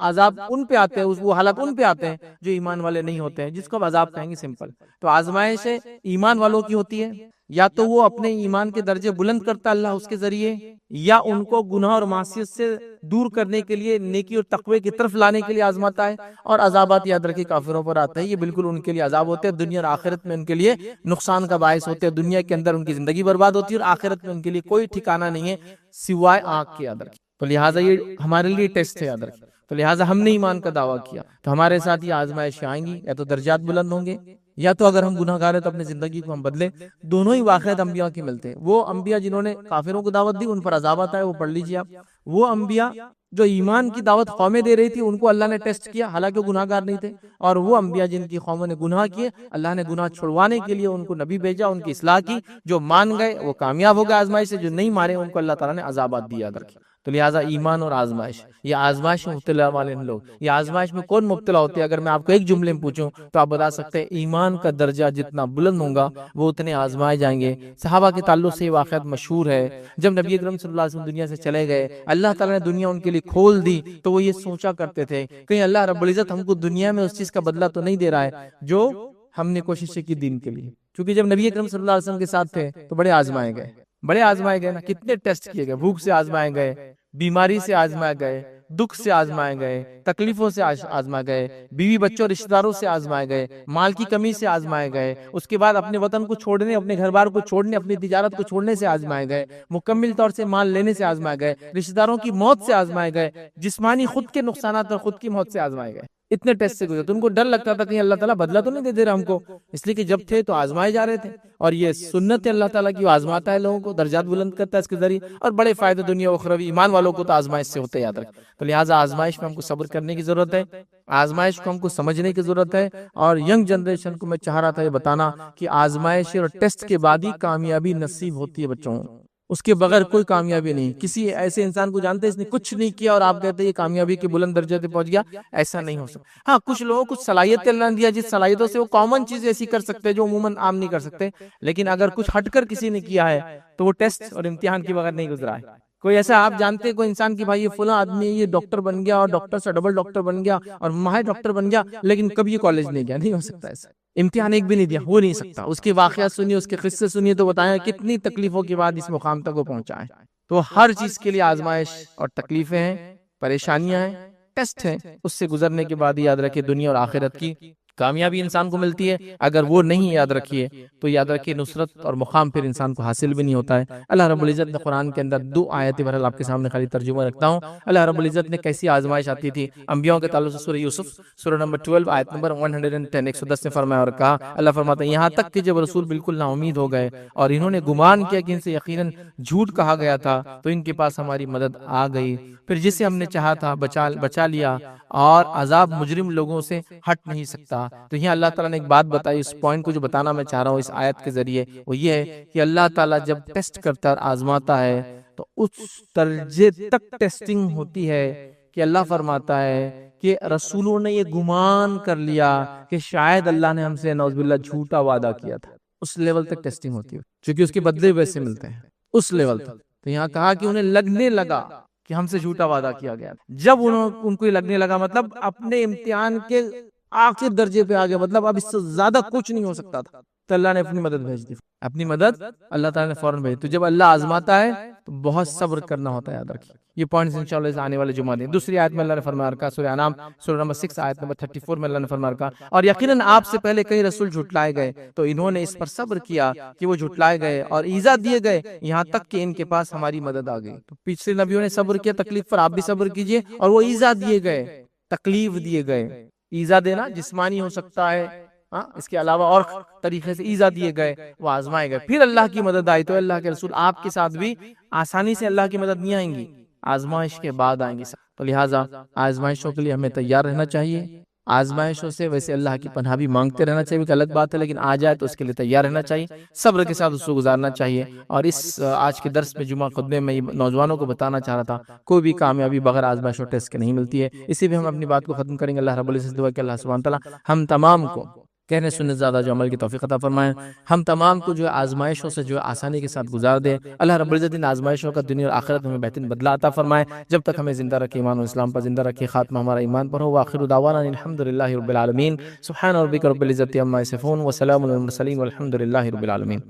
عذاب ان پہ آتے ہیں، وہ حالات ان پہ آتے ہیں جو ایمان والے نہیں ہوتے ہیں، جس کو اب عذاب کہیں گے سمپل. تو آزمائش ایمان والوں کی ہوتی ہے، یا تو وہ اپنے ایمان کے درجے بلند کرتا اللہ اس کے ذریعے، یا ان کو گناہ اور معصیت سے دور کرنے کے لیے، نیکی اور تقوی کی طرف لانے کے لیے آزماتا ہے. اور عذابات یاد رکھیں کافروں پر آتے ہیں، یہ بالکل ان کے لیے عذاب ہوتے ہیں، دنیا اور آخرت میں ان کے لیے نقصان کا باعث ہوتے ہیں. دنیا کے اندر ان کی زندگی برباد ہوتی ہے اور آخرت میں ان کے لیے کوئی ٹھکانہ نہیں ہے سوائے آنکھ کے. یاد رکھیں، تو لہٰذا یہ ہمارے لیے ٹیسٹ ہے. یاد رکھیں، تو لہٰذا ہم نے ایمان کا دعویٰ کیا تو ہمارے ساتھ یہ آزمائشیں آئیں گی، یا تو درجات بلند ہوں گے، یا تو اگر ہم گناہ گار ہیں تو اپنی زندگی کو ہم بدلیں. دونوں ہی واقعات انبیاء کے ملتے ہیں. وہ انبیاء جنہوں نے کافروں کو دعوت دی، ان پر عذاب آتا ہے، وہ پڑھ لیجیے آپ. وہ انبیاء جو ایمان کی دعوت قومیں دے رہی تھی، ان کو اللہ نے ٹیسٹ کیا، حالانکہ وہ گناہ گار نہیں تھے. اور وہ انبیاء جن کی قوموں نے گناہ کیے، اللہ نے گناہ چھڑوانے کے لیے ان کو نبی بھیجا، ان کی اصلاح کی. جو مان گئے وہ کامیاب ہو گئے آزمائش سے، جو نہیں مانے ان کو اللہ تعالیٰ نے عذابات دیا. تو لہٰذا ایمان اور آزمائش، یہ آزمائش میں مبتلا والے لوگ، یہ آزمائش میں کون مبتلا ہوتے ہیں؟ اگر میں آپ کو ایک جملے میں پوچھوں تو آپ بتا سکتے ہیں ایمان کا درجہ جتنا بلند ہوگا وہ اتنے آزمائے جائیں گے. صحابہ کے تعلق سے یہ واقعات مشہور ہے. جب نبی اکرم صلی اللہ علیہ وسلم دنیا سے چلے گئے، اللہ تعالیٰ نے دنیا ان کے لیے کھول دی، تو وہ یہ سوچا کرتے تھے کہیں اللہ رب العزت ہم کو دنیا میں اس چیز کا بدلہ تو نہیں دے رہا ہے جو ہم نے کوشش کی دین کے لیے. کیونکہ جب نبی اکرم صلی اللہ علیہ وسلم کے ساتھ تھے تو بڑے آزمائے گئے نا. کتنے ٹیسٹ کیے گئے، بھوک سے آزمائے گئے، بیماری سے آزمائے گئے، دکھ سے آزمائے گئے، تکلیفوں سے آزمائے گئے، بیوی بچوں رشتہ داروں سے آزمائے گئے، مال کی کمی سے آزمائے گئے، اس کے بعد اپنے وطن کو چھوڑنے، اپنے گھر بار کو چھوڑنے، اپنی تجارت کو چھوڑنے سے آزمائے گئے، مکمل طور سے مال لینے سے آزمائے گئے، رشتہ داروں کی موت سے آزمائے گئے، جسمانی خود کے نقصانات اور خود کی موت سے آزمائے گئے. اتنے ٹیسٹ سے گزرے تو ان کو ڈر لگتا تھا کہ اللہ تعالیٰ بدلہ تو نہیں دے رہا ہم کو، اس لیے کہ جب تھے تو آزمائے جا رہے تھے. اور یہ سنت ہے اللہ تعالیٰ کی، وہ آزماتا ہے لوگوں کو، درجات بلند کرتا ہے اس کے ذریعے، اور بڑے فائدے دنیا و اخروی. ایمان والوں کو تو آزمائش سے ہوتے یاد رکھ. تو لہٰذا آزمائش میں ہم کو صبر کرنے کی ضرورت ہے، آزمائش کو ہم کو سمجھنے کی ضرورت ہے. اور ینگ جنریشن کو میں چاہ رہا تھا یہ بتانا کہ آزمائش اور ٹیسٹ کے بعد ہی کامیابی نصیب ہوتی ہے بچوں، اس کے بغیر کوئی کامیابی نہیں. کسی ایسے انسان کو جانتے ہیں اس نے کچھ نہیں کیا اور آپ کہتے ہیں یہ کامیابی کے بلند درجے پہ پہنچ گیا؟ ایسا نہیں ہو سکتا. ہاں، کچھ لوگوں کو صلاحیت اللہ نے دیا، جس صلاحیتوں سے وہ کامن چیز ایسی کر سکتے ہیں جو عموماً عام نہیں کر سکتے. لیکن اگر کچھ ہٹ کر کسی نے کیا ہے تو وہ ٹیسٹ اور امتحان کے بغیر نہیں گزرا ہے. کوئی ایسا آپ جانتے ہیں کوئی انسان کی بھائی یہ فلاں آدمی یہ ڈاکٹر بن گیا اور ڈاکٹر سے ڈبل ڈاکٹر بن گیا اور ماہر ڈاکٹر بن گیا، لیکن کبھی یہ کالج نہیں گیا؟ نہیں ہو سکتا ایسا. امتحان ایک بھی نہیں دیا، ہو نہیں سکتا. اس کے واقعات سنیے، اس کے قصے سنیے تو بتائیں کتنی تکلیفوں کے بعد اس مقام تک وہ پہنچا ہے. تو ہر چیز کے لیے آزمائش اور تکلیفیں ہیں، پریشانیاں ہیں، ٹیسٹ ہیں. اس سے گزرنے کے بعد یاد رکھے دنیا اور آخرت کی کامیابی انسان کو ملتی ہے. اگر وہ نہیں یاد رکھیے تو یاد رکھیے نصرت اور مقام پھر انسان کو حاصل بھی نہیں ہوتا ہے. اللہ رب العزت نے قرآن کے اندر 2 آیتیں بہرحال آپ کے سامنے خالی ترجمہ رکھتا ہوں. اللہ رب العزت نے کیسی آزمائش آتی تھی انبیاء کے تعلق سے سورہ یوسف سورہ نمبر 12 آیت نمبر 110 110 نے فرمایا اور کہا، اللہ فرماتا ہے یہاں تک کہ جب رسول بالکل نا امید ہو گئے اور انہوں نے گمان کیا کہ ان سے یقیناً جھوٹ کہا گیا تھا تو ان کے پاس ہماری مدد آ گئی، پھر جسے ہم نے چاہا تھا بچا لیا، اور عذاب مجرم لوگوں سے ہٹ نہیں سکتا. تو یہاں اللہ تعالیٰ نے ایک بات بتائی، اس پوائنٹ کو جو بتانا میں چاہ رہا ہوں اس آیت کے ذریعے، وہ یہ ہے کہ اللہ تعالیٰ جب ٹیسٹ کرتا ہے اور آزماتا ہے تو اس درجے تک ٹیسٹنگ ہوتی ہے کہ اللہ فرماتا ہے کہ رسولوں نے یہ گمان کر لیا کہ شاید اللہ نے ہم سے نعوذ باللہ جھوٹا وعدہ کیا تھا. اس لیول تک ٹیسٹنگ ہوتی ہے، چونکہ اس کے بدلے ویسے ملتے ہیں اس لیول تک۔ تو یہاں کہا کہ انہیں لگنے لگا کہ ہم سے جھوٹا وعدہ کیا گیا، جب ان کو یہ لگنے لگا مطلب اپنے امتحان کے آخر درجے پہ آ گیا، مطلب اب اس سے زیادہ کچھ نہیں ہو سکتا تھا، تو اللہ نے اپنی مدد بھیج دی، اپنی مدد اللہ تعالیٰ نے فوراً بھیج دی۔ تو جب اللہ آزماتا ہے تو بہت صبر کرنا ہوتا ہے، یاد رکھیے یہ پوائنٹس انشاءاللہ آنے والے جمعہ دیں۔ دوسری آیت میں اللہ نے فرمایا رکھا، سورہ انعام سورہ نمبر 6 آیت نمبر 34 میں اللہ نے فرمایا رکھا، اور یقیناً آپ سے پہلے کئی رسول جھٹلائے گئے تو انہوں نے اس پر صبر کیا کہ وہ جھٹلائے گئے اور ایذا دیے گئے یہاں تک کہ ان کے پاس ہماری مدد آ گئی۔ تو پچھلے نبیوں نے صبر کیا تکلیف پر، آپ بھی صبر کیجئے، اور وہ ایذا دیے گئے، تکلیف دیے گئے۔ ایذا دینا جسمانی ہو سکتا ہے، اس کے علاوہ اور طریقے سے ایذا دیے گئے، وہ آزمائے گئے، پھر اللہ کی مدد آئی۔ تو اللہ کے رسول آپ کے ساتھ بھی آسانی سے اللہ کی مدد نہیں آئیں گی، آزمائش کے بعد آئیں گی۔ تو لہٰذا آزمائشوں کے لیے ہمیں تیار رہنا چاہیے، آزمائشوں سے ویسے اللہ کی پناہ بھی مانگتے رہنا چاہیے، کہ الگ بات ہے، لیکن آ جائے تو اس کے لیے تیار رہنا چاہیے، صبر کے ساتھ اس کو گزارنا چاہیے۔ اور اس آج کے درس میں جمعہ خطبے میں نوجوانوں کو بتانا چاہ رہا تھا، کوئی بھی کامیابی بغیر آزمائش اور ٹیسٹ کے نہیں ملتی ہے۔ اسی پہ ہم اپنی بات کو ختم کریں گے۔ اللہ رب العزت دعا کہ اللہ سبحانہ تعالیٰ ہم تمام کو کہنے سننے زیادہ جو عمل کی توفیق عطا فرمائے، ہم تمام کو جو آزمائشوں سے جو آسانی کے ساتھ گزار دے۔ اللہ رب العزت ان آزمائشوں کا دنیا اور آخرت میں بہترین بدلہ عطا فرمائے، جب تک ہمیں زندہ رکھے ایمان و اسلام پر زندہ رکھے، خاتمہ ہمارا ایمان پر ہو۔ وآخر دعوانا الحمدللہ رب العالمین، سبحان ربک رب العزت عما یصفون، وسلام علی المرسلین، والحمدللہ رب العالمین۔